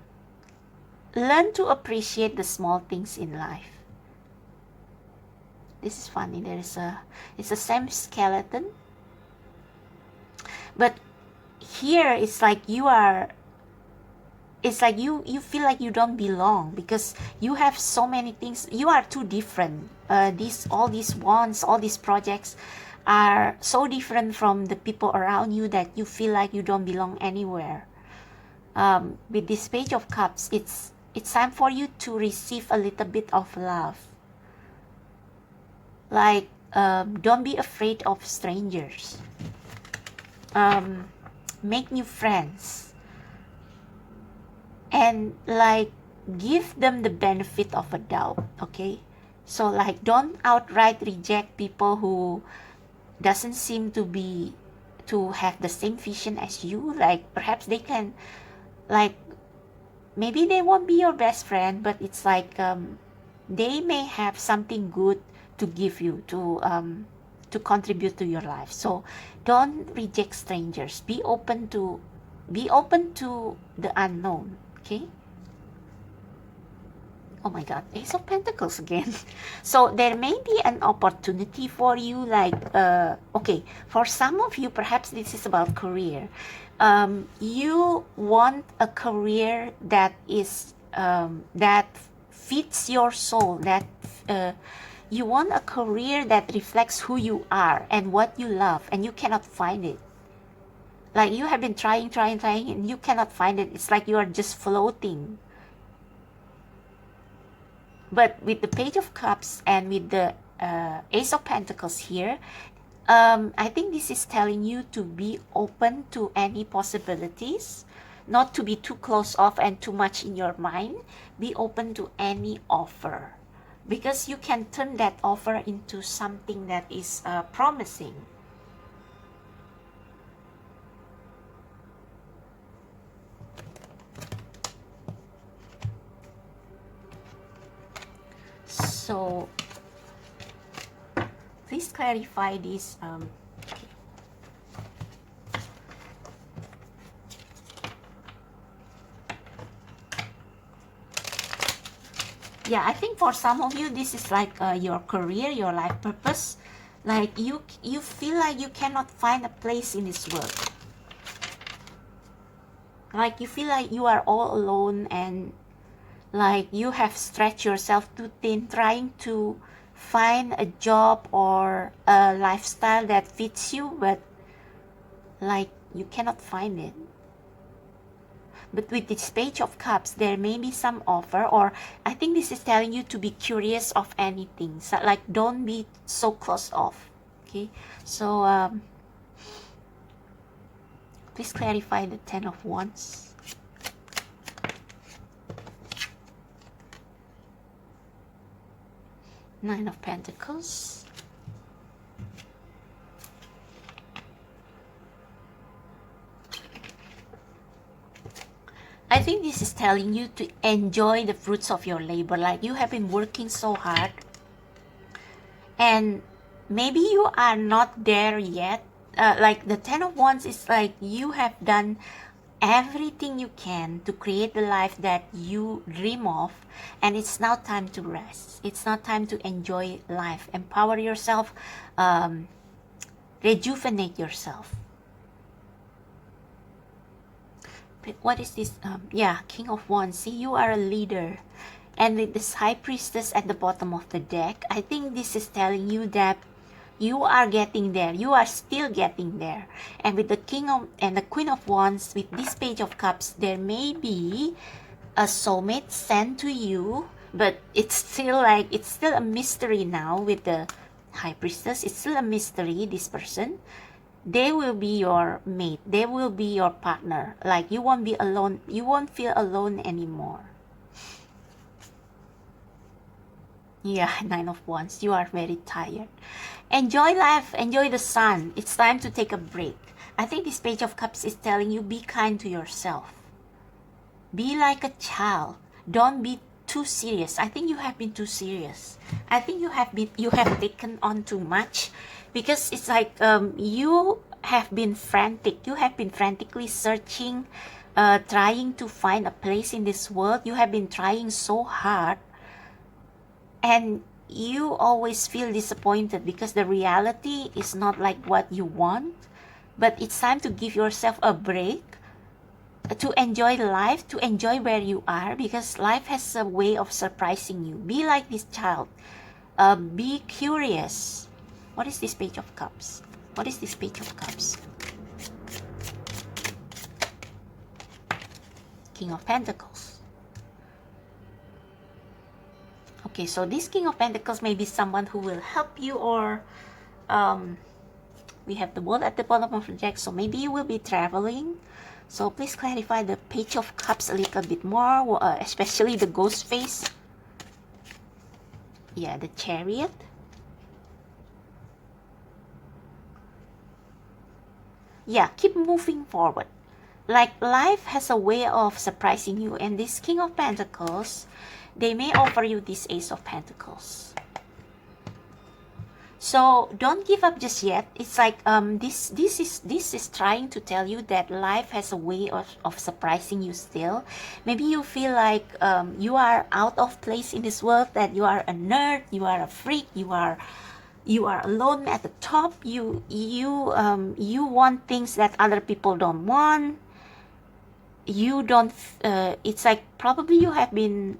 to appreciate the small things in life. This is funny. It's the same skeleton, but here it's like you feel like you don't belong because you have so many things. You are too different. All these wands, all these projects are so different from the people around you that you feel like you don't belong anywhere. With this Page of Cups, it's time for you to receive a little bit of love. Like, don't be afraid of strangers. Make new friends. And like, give them the benefit of a doubt, okay? So like, don't outright reject people who doesn't seem to have the same vision as you. Like, perhaps they can, like, maybe they won't be your best friend, but it's like they may have something good to give you, to contribute to your life. So don't reject strangers. Be open to the unknown. Okay. Oh my God, Ace of Pentacles again. So there may be an opportunity for you, like, okay, for some of you, perhaps this is about career. You want a career that is, that fits your soul, that you want a career that reflects who you are and what you love, and you cannot find it. Like, you have been trying, and you cannot find it. It's like you are just floating. But with the Page of Cups and with the Ace of Pentacles here, I think this is telling you to be open to any possibilities, not to be too close off and too much in your mind. Be open to any offer, because you can turn that offer into something that is promising. So please clarify this. Okay. Yeah, I think for some of you, this is like your career, your life purpose. Like you feel like you cannot find a place in this world. Like you feel like you are all alone, and like you have stretched yourself too thin trying to find a job or a lifestyle that fits you, but like you cannot find it. But with this Page of Cups, there may be some offer, or I think this is telling you to be curious of anything. So like don't be so closed off. Okay, so please clarify the Ten of Wands. Nine of Pentacles. I think this is telling you to enjoy the fruits of your labor. Like you have been working so hard, and maybe you are not there yet. Like the Ten of Wands is like you have done everything you can to create the life that you dream of, and it's now time to rest. It's now time to enjoy life, empower yourself, rejuvenate yourself. What is this? Yeah, King of Wands. See, you are a leader. And with this High Priestess at the bottom of the deck, I think this is telling you that you are getting there. You are still getting there. And with the King of and the Queen of Wands, with this Page of Cups, there may be a soulmate sent to you, but it's still a mystery now with the High Priestess. It's still a mystery, this person. They will be your mate. They will be your partner. Like you won't be alone. You won't feel alone anymore. Yeah, Nine of Wands. You are very tired. Enjoy life. Enjoy the sun. It's time to take a break. I think this Page of Cups is telling you be kind to yourself. Be like a child. Don't be too serious. I think you have been too serious. I think you have taken on too much, because it's like you have been frantic. You have been frantically searching, trying to find a place in this world. You have been trying so hard, and you always feel disappointed because the reality is not like what you want. But it's time to give yourself a break, to enjoy life, to enjoy where you are, because life has a way of surprising you. Be like this child. Be curious. What is this Page of Cups? What is this Page of Cups? King of Pentacles. Okay, so this King of Pentacles may be someone who will help you, or we have the World at the bottom of the deck, so maybe you will be traveling. So please clarify the Page of Cups a little bit more, especially the ghost face. Yeah, the Chariot. Yeah, keep moving forward. Like life has a way of surprising you, and this King of Pentacles, they may offer you this Ace of Pentacles. So don't give up just yet. It's like this is trying to tell you that life has a way of surprising you still. Maybe you feel like you are out of place in this world, that you are a nerd, you are a freak, you are alone at the top. You want things that other people don't want. You don't it's like probably you have been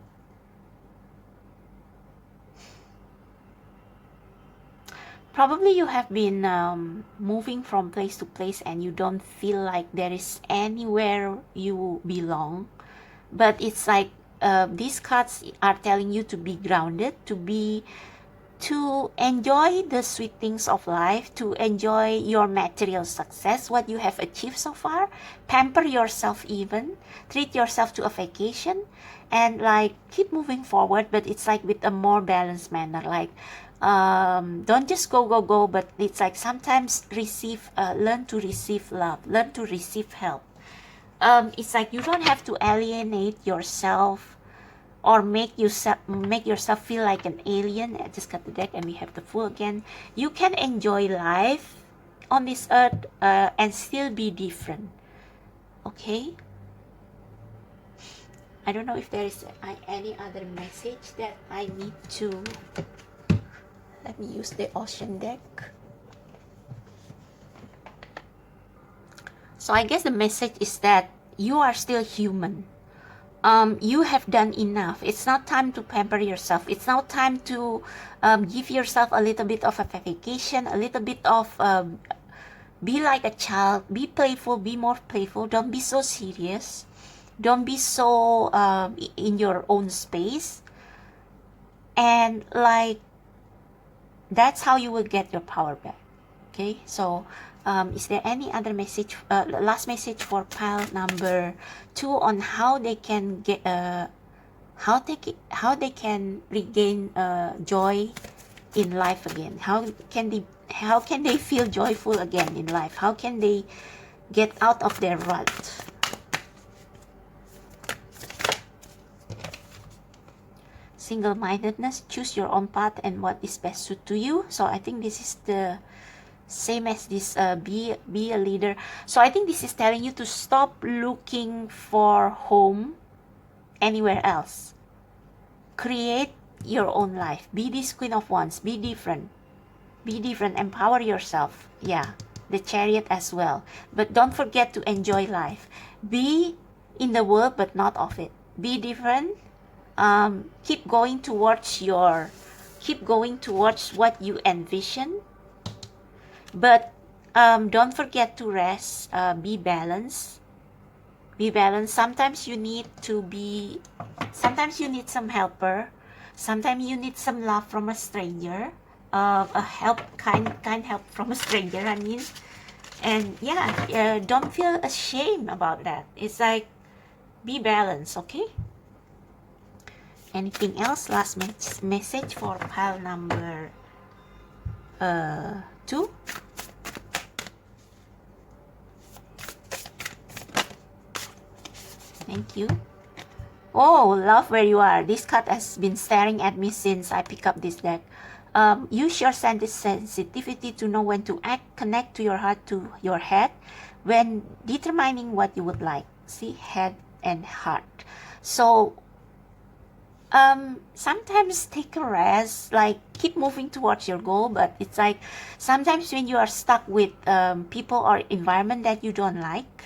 moving from place to place, and you don't feel like there is anywhere you belong. But it's like these cards are telling you to be grounded, to enjoy the sweet things of life, to enjoy your material success, what you have achieved so far. Pamper yourself even. Treat yourself to a vacation, and like keep moving forward, but it's like with a more balanced manner. Like don't just go, but it's like sometimes learn to receive love, learn to receive help. It's like you don't have to alienate yourself or make yourself feel like an alien. I just got the deck and we have the Fool again. You can enjoy life on this earth and still be different. Okay? I don't know if there is any other message that I need to. Let me use the ocean deck. So I guess the message is that you are still human. You have done enough. It's not time to pamper yourself. It's now time to give yourself a little bit of a vacation, a little bit of be like a child, be playful, be more playful. Don't be so serious. Don't be so in your own space. And like, that's how you will get your power back. Okay, so is there any other message, last message for pile number 2 on how they can get how they can regain joy in life again? How can they feel joyful again in life? How can they get out of their rut? Single-mindedness, choose your own path and what is best suited to you. So I think this is the same as this be a leader. So I think this is telling you to stop looking for home anywhere else. Create your own life. Be this Queen of Wands. Be different. Be different. Empower yourself. Yeah, the Chariot as well. But don't forget to enjoy life. Be in the world but not of it. Be different. Keep going towards what you envision. But don't forget to rest. Be balanced. Be balanced. Sometimes you need some helper. Sometimes you need some love from a stranger. Kind help from a stranger, I mean. And yeah, don't feel ashamed about that. It's like, be balanced, okay? Anything else? Last message for pile number 2. Thank you. Oh, love where you are. This card has been staring at me since I picked up this deck. Use your sensitivity to know when to act. Connect to your heart, to your head, when determining what you would like. See, head and heart. So sometimes take a rest, like keep moving towards your goal, but it's like sometimes when you are stuck with people or environment that you don't like,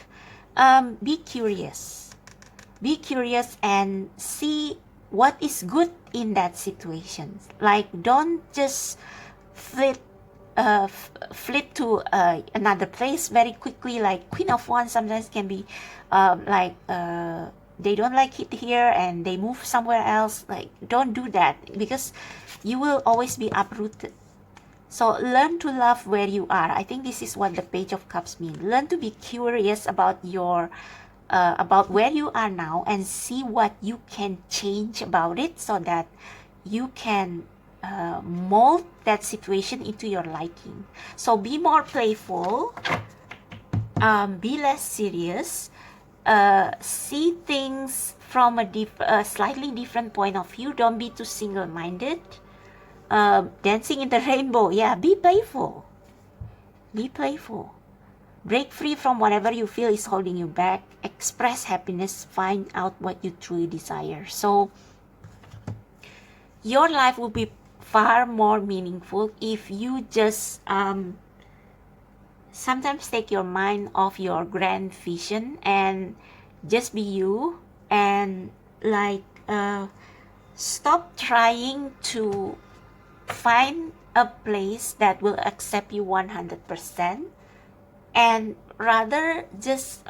be curious. Be curious and see what is good in that situation. Like, don't just flip to another place very quickly. Like Queen of Wands sometimes can be they don't like it here and they move somewhere else. Like, don't do that, because you will always be uprooted. So learn to love where you are. I think this is what the Page of Cups means. Learn to be curious about about where you are now and see what you can change about it, so that you can mold that situation into your liking. So be more playful, be less serious, see things from a slightly different point of view. Don't be too single-minded. Dancing in the rainbow. Yeah, be playful. Be playful. Break free from whatever you feel is holding you back. Express happiness. Find out what you truly desire. So your life will be far more meaningful if you just sometimes take your mind off your grand vision and just be you, and like stop trying to find a place that will accept you 100%, and rather just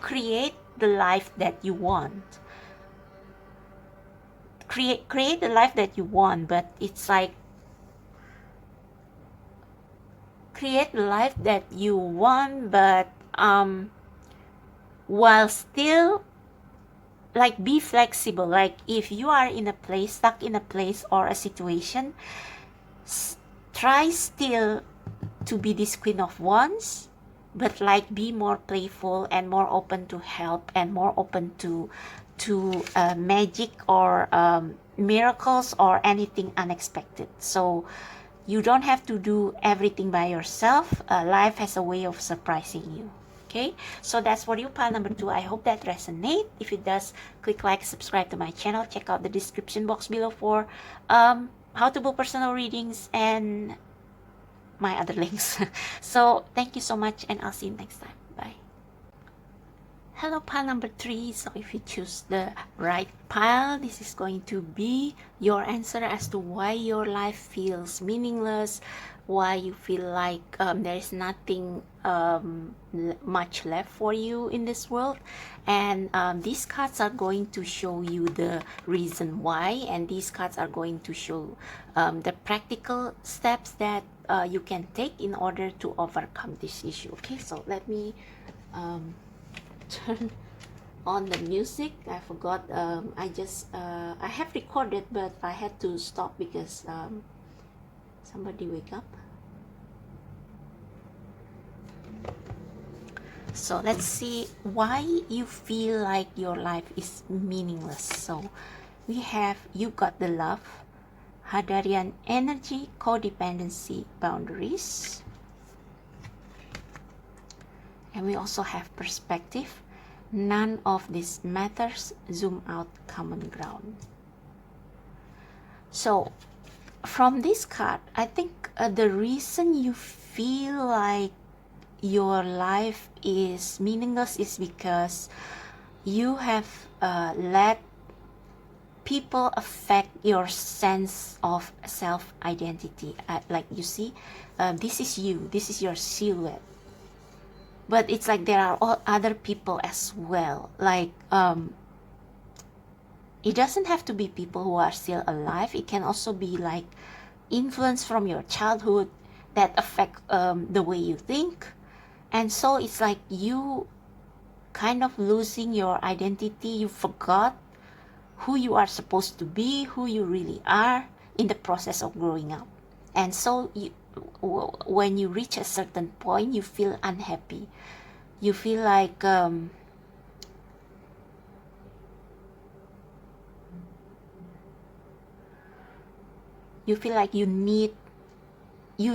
create the life that you want. Create the life that you want, but it's like create the life that you want, but while still like be flexible. Like if you are in a place, stuck in a place or a situation, try still to be this Queen of Wands, but like be more playful and more open to help and more open to magic or miracles or anything unexpected. So you don't have to do everything by yourself. Life has a way of surprising you. Okay, so that's for you, pile number 2. I hope that resonates. If it does, click like, subscribe to my channel. Check out the description box below for how to book personal readings and my other links. So thank you so much, and I'll see you next time. Bye. Hello, pile number 3. So if you choose the right pile, this is going to be your answer as to why your life feels meaningless, why you feel like there is nothing much left for you in this world. And these cards are going to show you the reason why, and these cards are going to show the practical steps that you can take in order to overcome this issue. Okay, so let me turn on the music. I forgot. I have recorded, but I had to stop because somebody wake up. So let's see why you feel like your life is meaningless. So we have, you got the love, Hadarian energy, codependency, boundaries. And we also have perspective. None of this matters. Zoom out, common ground. So from this card, I think the reason you feel like your life is meaningless is because you have let people affect your sense of self-identity. Like you see, this is you, this is your silhouette. But it's like there are all other people as well. Like it doesn't have to be people who are still alive. It can also be like influence from your childhood that affect the way you think. And so it's like you kind of losing your identity. You forgot who you are supposed to be, who you really are in the process of growing up. And so when you reach a certain point, you feel unhappy. You feel like you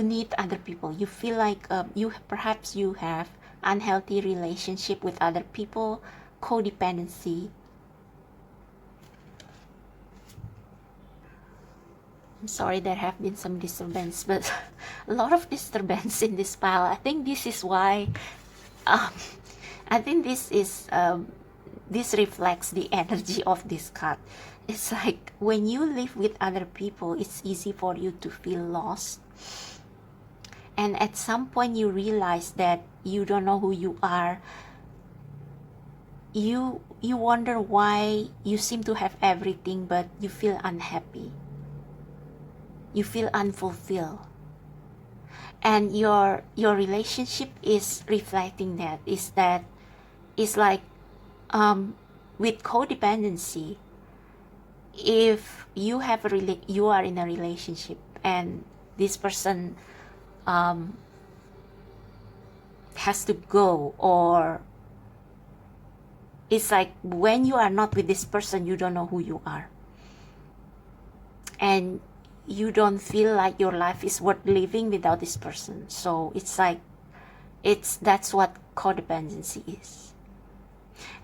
need other people. You feel like perhaps you have unhealthy relationship with other people, codependency. I'm sorry, there have been some disturbance, but a lot of disturbance in this pile. I think this is why I think this reflects the energy of this card. It's like when you live with other people, it's easy for you to feel lost. And at some point you realize that you don't know who you are. You wonder why you seem to have everything, but you feel unhappy. You feel unfulfilled. And your relationship is reflecting that. It's like with codependency, if you have you are in a relationship and this person has to go, or it's like when you are not with this person, you don't know who you are, and you don't feel like your life is worth living without this person. So it's like that's what codependency is.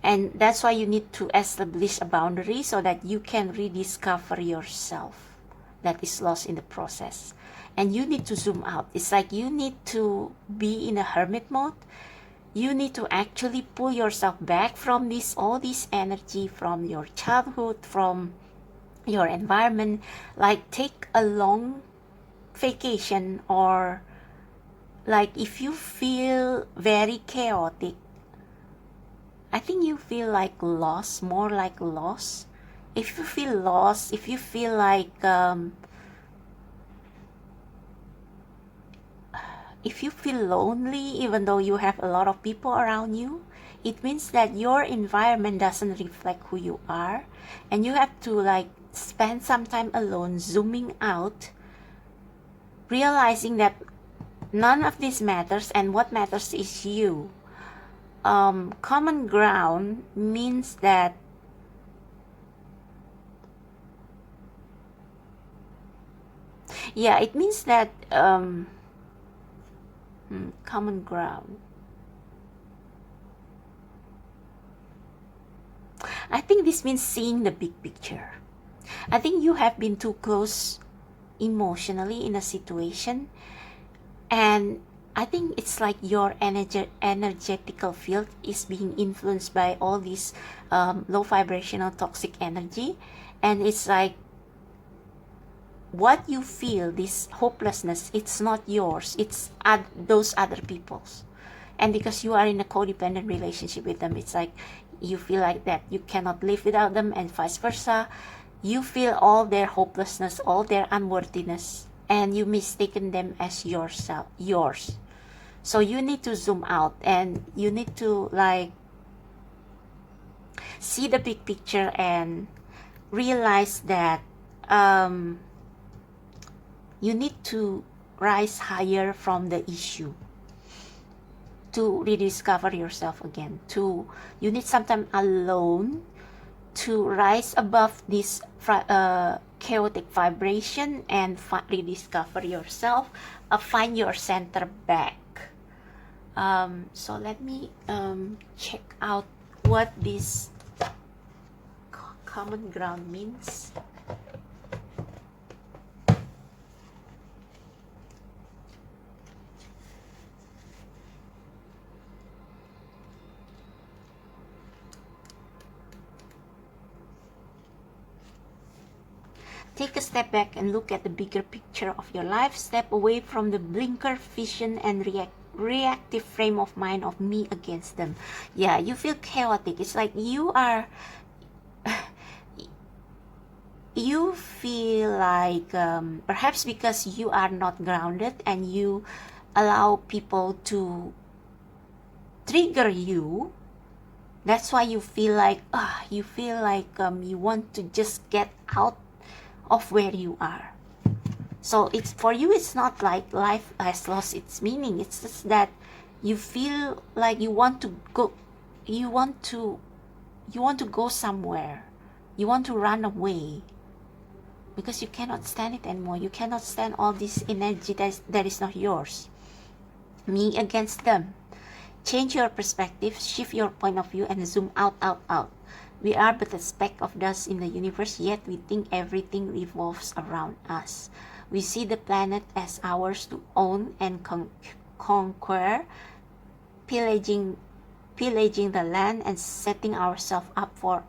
And that's why you need to establish a boundary so that you can rediscover yourself that is lost in the process. And you need to zoom out. It's like you need to be in a hermit mode. You need to actually pull yourself back from all this energy from your childhood, from your environment. Like take a long vacation, or like if you feel very chaotic, I think you feel like lost, more like lost. If you feel lost, if you feel like if you feel lonely even though you have a lot of people around you, it means that your environment doesn't reflect who you are, and you have to like spend some time alone, zooming out, realizing that none of this matters, and what matters is you. Common ground means that it means that common ground. I think this means seeing the big picture. I think you have been too close emotionally in a situation, and I think it's like your energetical field is being influenced by all this low vibrational toxic energy, and it's like what you feel, this hopelessness, it's not yours, it's those other people's. And because you are in a codependent relationship with them, it's like you feel like that you cannot live without them, and vice versa. You feel all their hopelessness, all their unworthiness, and you mistaken them as yours. So you need to zoom out, and you need to like see the big picture and realize that you need to rise higher from the issue to rediscover yourself again. You need sometime alone to rise above this chaotic vibration and rediscover yourself, find your center back. So let me check out what this common ground means. Take a step back and look at the bigger picture of your life. Step away from the blinker vision and reactive frame of mind of me against them. Yeah, you feel chaotic. It's like you are you feel like perhaps because you are not grounded and you allow people to trigger you. That's why you feel like you want to just get out of where you are. So it's for you, it's not like life has lost its meaning. It's just that you feel like you want to go somewhere. You want to run away because you cannot stand it anymore. You cannot stand all this energy that is not yours. Me against them. Change your perspective, shift your point of view, and zoom out. We are but a speck of dust in the universe, yet we think everything revolves around us. We see the planet as ours to own and conquer, pillaging the land and setting ourselves up for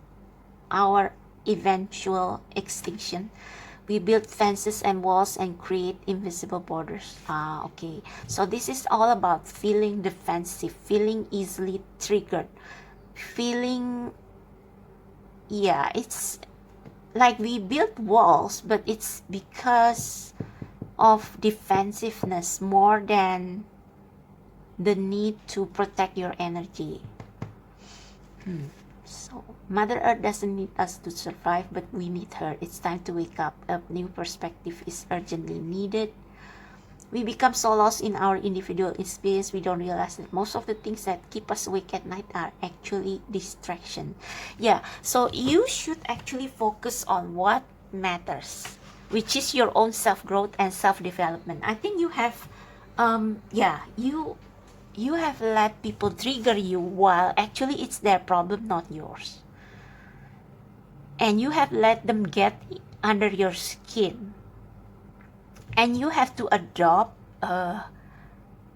our eventual extinction. We build fences and walls and create invisible borders. Okay. So this is all about feeling defensive, feeling easily triggered, feeling... Yeah, it's like we build walls, but it's because of defensiveness more than the need to protect your energy. So Mother Earth doesn't need us to survive, but we need her. It's time to wake up. A new perspective is urgently needed. We become so lost in our individual experience, we don't realize that most of the things that keep us awake at night are actually distraction. Yeah, so you should actually focus on what matters, which is your own self-growth and self-development. I think you have, you have let people trigger you while actually it's their problem, not yours. And you have let them get under your skin. And you have to adopt a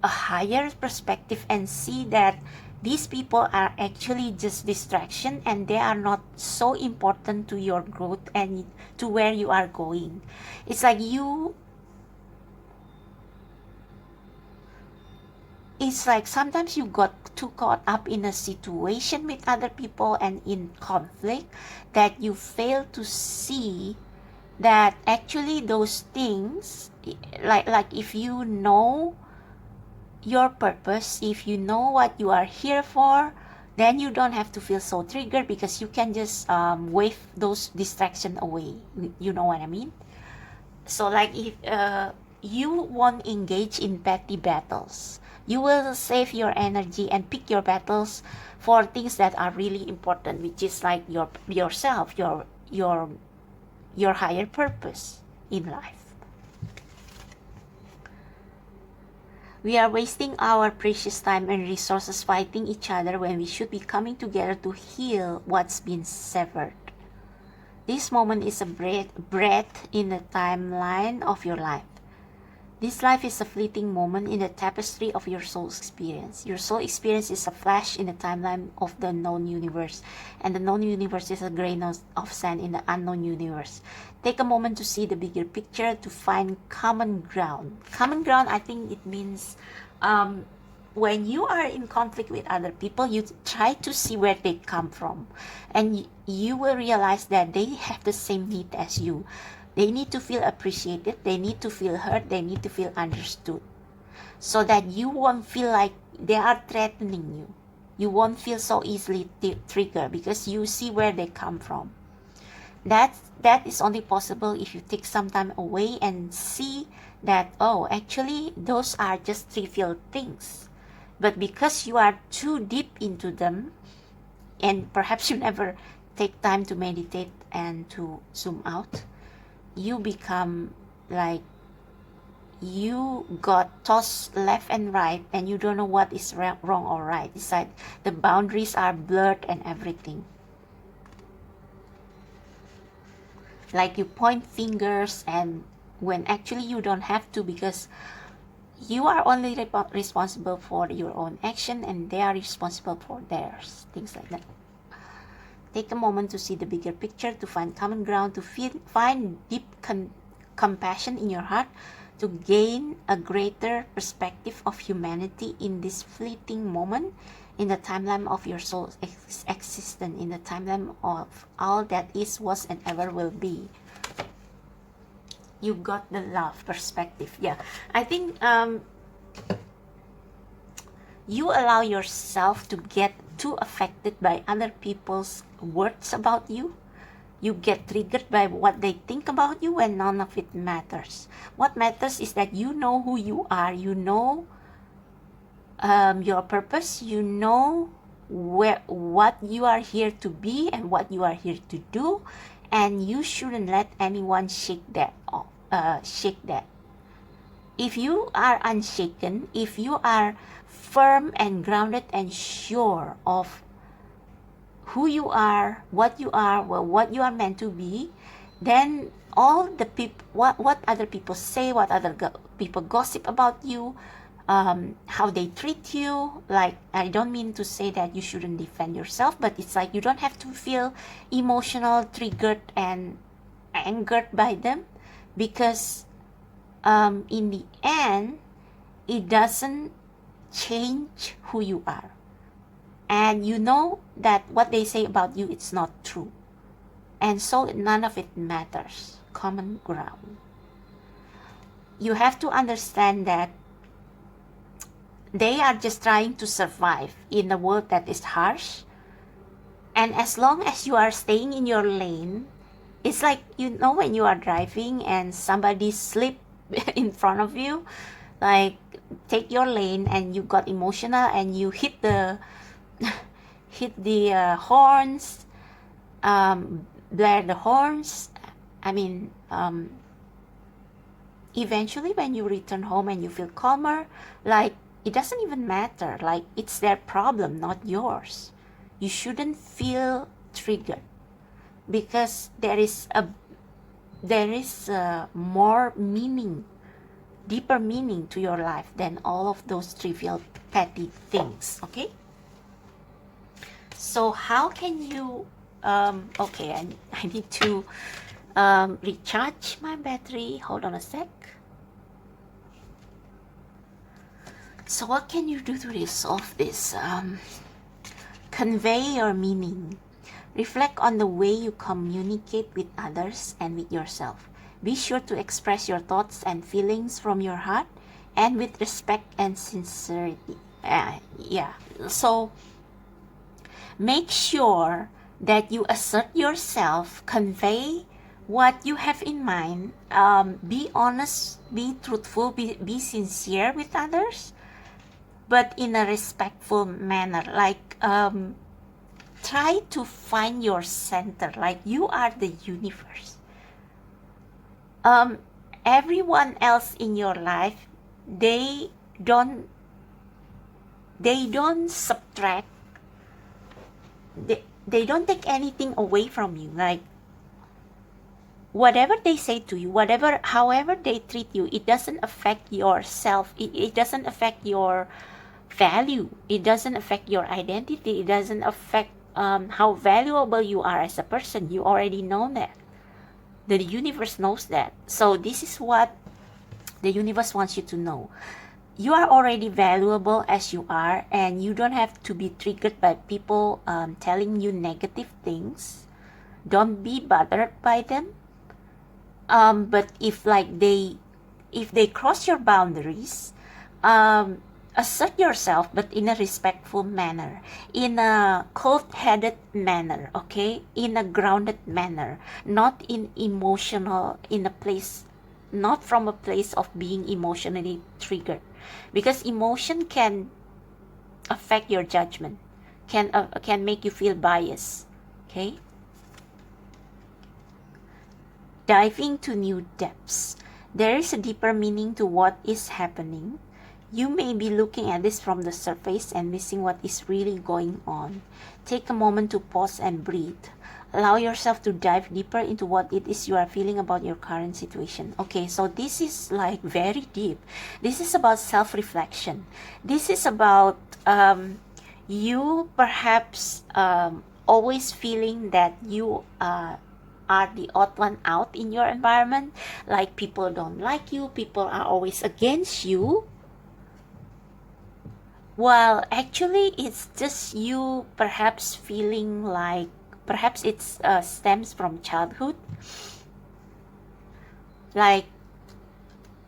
higher perspective and see that these people are actually just distraction and they are not so important to your growth and to where you are going. It's like it's like sometimes you got too caught up in a situation with other people and in conflict that you fail to see that actually those things, like if you know your purpose, if you know what you are here for, then you don't have to feel so triggered because you can just wave those distractions away. You know what I mean? So like if you won't engage in petty battles, you will save your energy and pick your battles for things that are really important, which is like yourself, your higher purpose in life. We are wasting our precious time and resources fighting each other when we should be coming together to heal what's been severed. This moment is a breath in the timeline of your life. This life is a fleeting moment in the tapestry of your soul's experience. Your soul experience is a flash in the timeline of the known universe, and the known universe is a grain of sand in the unknown universe. Take a moment to see the bigger picture, to find common ground. Common ground, I think it means when you are in conflict with other people, you try to see where they come from, and you will realize that they have the same need as you. They need to feel appreciated, they need to feel heard, they need to feel understood, so that you won't feel like they are threatening you. You won't feel so easily triggered because you see where they come from. That is only possible if you take some time away and see that, oh, actually those are just trivial things. But because you are too deep into them, and perhaps you never take time to meditate and to zoom out, you become like you got tossed left and right, and you don't know what is wrong or right. It's like the boundaries are blurred and everything. Like you point fingers, and when actually you don't have to, because you are only responsible for your own action and they are responsible for theirs. Things like that. Take a moment to see the bigger picture, to find common ground, to find deep compassion in your heart, to gain a greater perspective of humanity in this fleeting moment, in the timeline of your soul's existence, in the timeline of all that is, was, and ever will be. You got the love perspective. Yeah, I think you allow yourself to get too affected by other people's words about you. You get triggered by what they think about you, and none of it matters. What matters is that you know who you are. You know your purpose. You know what you are here to be and what you are here to do, and you shouldn't let anyone shake that off. Shake that. If you are unshaken, if you are firm and grounded and sure of who you are, what you are, well, what you are meant to be, then all the people, what other people say, what other people gossip about you, how they treat you, like, I don't mean to say that you shouldn't defend yourself, but it's like you don't have to feel emotional, triggered, and angered by them, because in the end, it doesn't change who you are. And you know that what they say about you, it's not true. And so none of it matters. Common ground. You have to understand that they are just trying to survive in a world that is harsh. And as long as you are staying in your lane, it's like, you know, when you are driving and somebody slip in front of you, like, take your lane and you got emotional and you hit the horns, blare the horns. I mean, eventually when you return home and you feel calmer, like, it doesn't even matter. Like, it's their problem, not yours. You shouldn't feel triggered, because there is more meaning, deeper meaning to your life than all of those trivial, petty things. Okay? So how can you, okay, I need to recharge my battery. Hold on a sec. So what can you do to resolve this? Convey your meaning. Reflect on the way you communicate with others and with yourself. Be sure to express your thoughts and feelings from your heart and with respect and sincerity. So make sure that you assert yourself, convey what you have in mind, be honest, be truthful, be sincere with others, but in a respectful manner. Like, try to find your center, like you are the universe. Everyone else in your life, they don't subtract, they don't take anything away from you. Like, whatever they say to you, however they treat you, it doesn't affect yourself. It doesn't affect your value. It doesn't affect your identity. It doesn't affect how valuable you are as a person. You already know that. The universe knows that. So this is what the universe wants you to know. You are already valuable as you are, and you don't have to be triggered by people telling you negative things. Don't be bothered by them. But if they cross your boundaries, assert yourself, but in a respectful manner, in a cold-headed manner, okay, in a grounded manner, not in emotional, not from a place of being emotionally triggered, because emotion can affect your judgment, can make you feel biased, okay. Diving to new depths. There is a deeper meaning to what is happening. You may be looking at this from the surface and missing what is really going on. Take a moment to pause and breathe. Allow yourself to dive deeper into what it is you are feeling about your current situation. Okay, so this is like very deep. This is about self-reflection. This is about you perhaps always feeling that you are the odd one out in your environment. Like, people don't like you, people are always against you. Well, actually, it's just you perhaps feeling like, perhaps it stems from childhood. Like,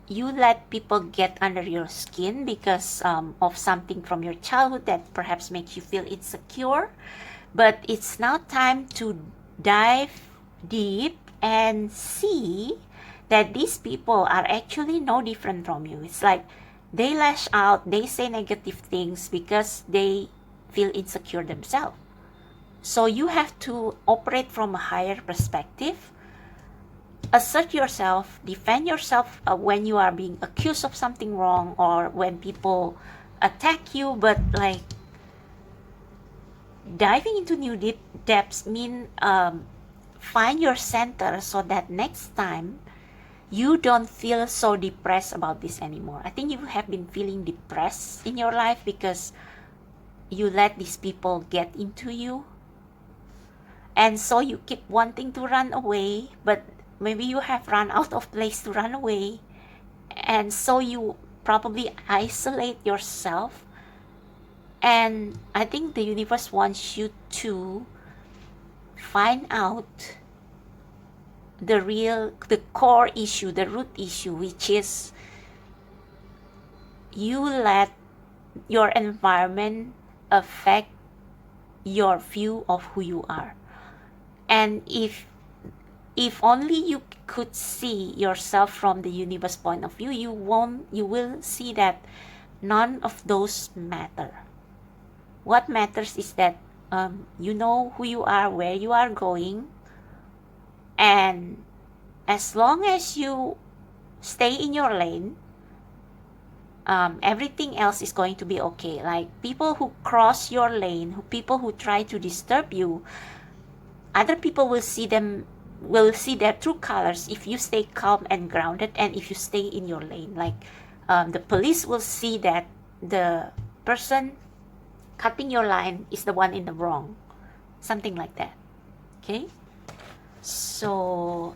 you let people get under your skin because of something from your childhood that perhaps makes you feel insecure. But it's now time to dive deep and see that these people are actually no different from you. It's like, they lash out, they say negative things because they feel insecure themselves. So you have to operate from a higher perspective. Assert yourself, defend yourself when you are being accused of something wrong, or when people attack you. But like, diving into new deep depths mean find your center, so that next time you don't feel so depressed about this anymore. I think you have been feeling depressed in your life because you let these people get into you. And so you keep wanting to run away, but maybe you have run out of place to run away. And so you probably isolate yourself. And I think the universe wants you to find out the core issue, the root issue, which is you let your environment affect your view of who you are. And if only you could see yourself from the universe point of view, you will see that none of those matter. What matters is that you know who you are, where you are going, and as long as you stay in your lane, everything else is going to be okay. Like, people who cross your lane, people who try to disturb you, other people will see their true colors if you stay calm and grounded, and if you stay in your lane. Like, the police will see that the person cutting your line is the one in the wrong, something like that. Okay, so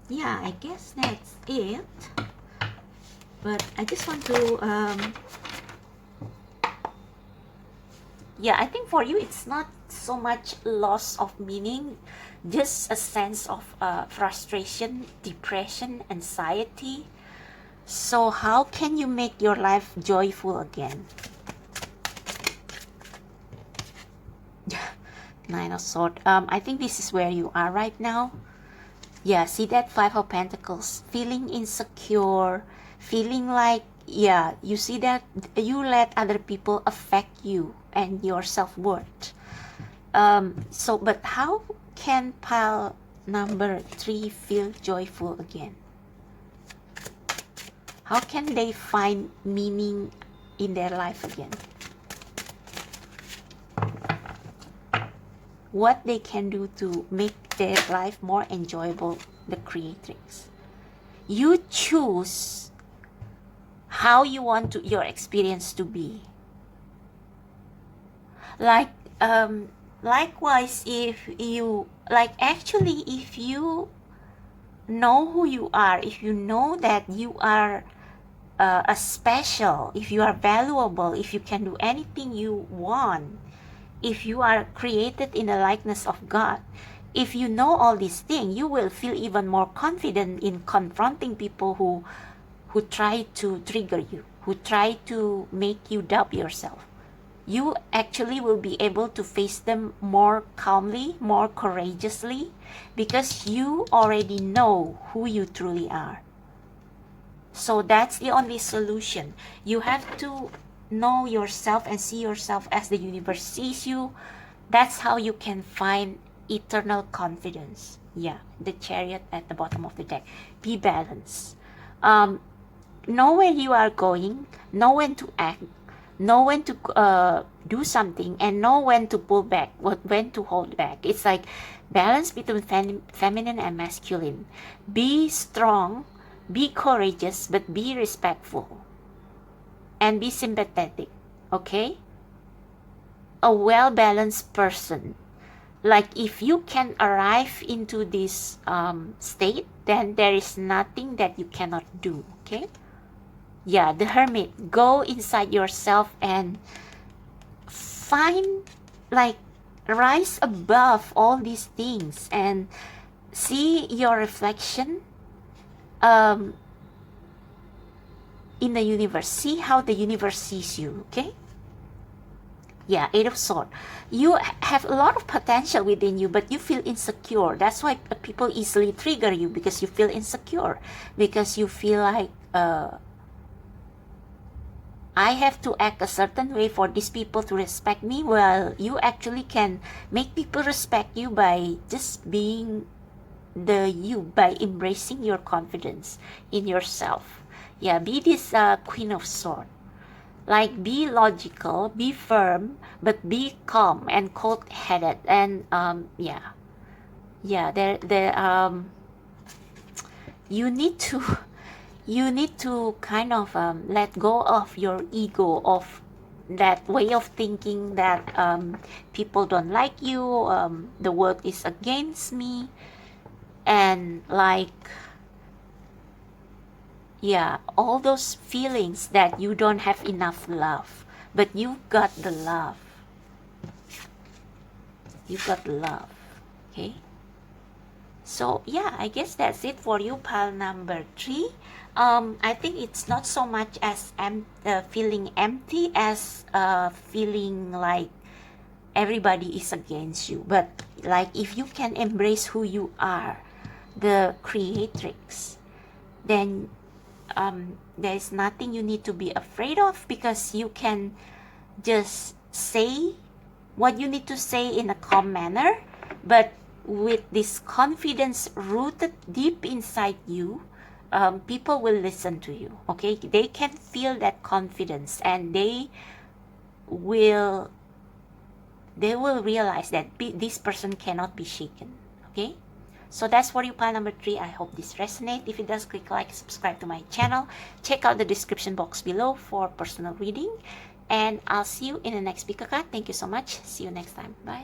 yeah, I guess that's it. But I just want to yeah, I think for you it's not so much loss of meaning, just a sense of frustration, depression, anxiety. So how can you make your life joyful again? Nine of Swords. I think this is where you are right now. Yeah, see that Five of Pentacles, feeling insecure, feeling like, yeah, you see that you let other people affect you and your self-worth. So, but how can pile number 3 feel joyful again? How can they find meaning in their life again? What they can do to make their life more enjoyable, the creatrix. You choose how you want your experience to be. Like, likewise, if you, actually, if you know who you are, if you know that you are a special, if you are valuable, if you can do anything you want, if you are created in the likeness of God, if you know all these things, you will feel even more confident in confronting people who try to trigger you, who try to make you doubt yourself. You actually will be able to face them more calmly, more courageously, because you already know who you truly are. So that's the only solution. You have to know yourself and see yourself as the universe sees you. That's how you can find eternal confidence. Yeah, the Chariot at the bottom of the deck. Be balanced. Know where you are going, know when to act, know when to do something, and know when to pull back, when to hold back. It's like balance between feminine and masculine. Be strong, be courageous, but be respectful. And be sympathetic, okay? A well-balanced person. Like, if you can arrive into this state, then there is nothing that you cannot do, okay? Yeah, the Hermit. Go inside yourself and find, like, rise above all these things and see your reflection in the universe. See how the universe sees you, okay? Yeah, Eight of Swords. You have a lot of potential within you, but you feel insecure. That's why people easily trigger you, because you feel insecure, because you feel like I have to act a certain way for these people to respect me. Well, you actually can make people respect you by just being by embracing your confidence in yourself. Yeah, be this Queen of Swords. Like, be logical, be firm, but be calm and cold-headed. And yeah, you need to kind of let go of your ego, of that way of thinking that people don't like you, the world is against me, and like, yeah, all those feelings that you don't have enough love, but you got the love. You got love, okay? So yeah, I guess that's it for you, pile number 3. I think it's not so much as feeling empty as feeling like everybody is against you, but like, if you can embrace who you are, the creatrix, then there is nothing you need to be afraid of, because you can just say what you need to say in a calm manner, but with this confidence rooted deep inside you. People will listen to you, okay? They can feel that confidence, and they will realize that this person cannot be shaken, okay? So that's for you, pile number 3. I hope this resonates. If it does, click like, subscribe to my channel. Check out the description box below for personal reading. And I'll see you in the next pick a card. Thank you so much. See you next time. Bye.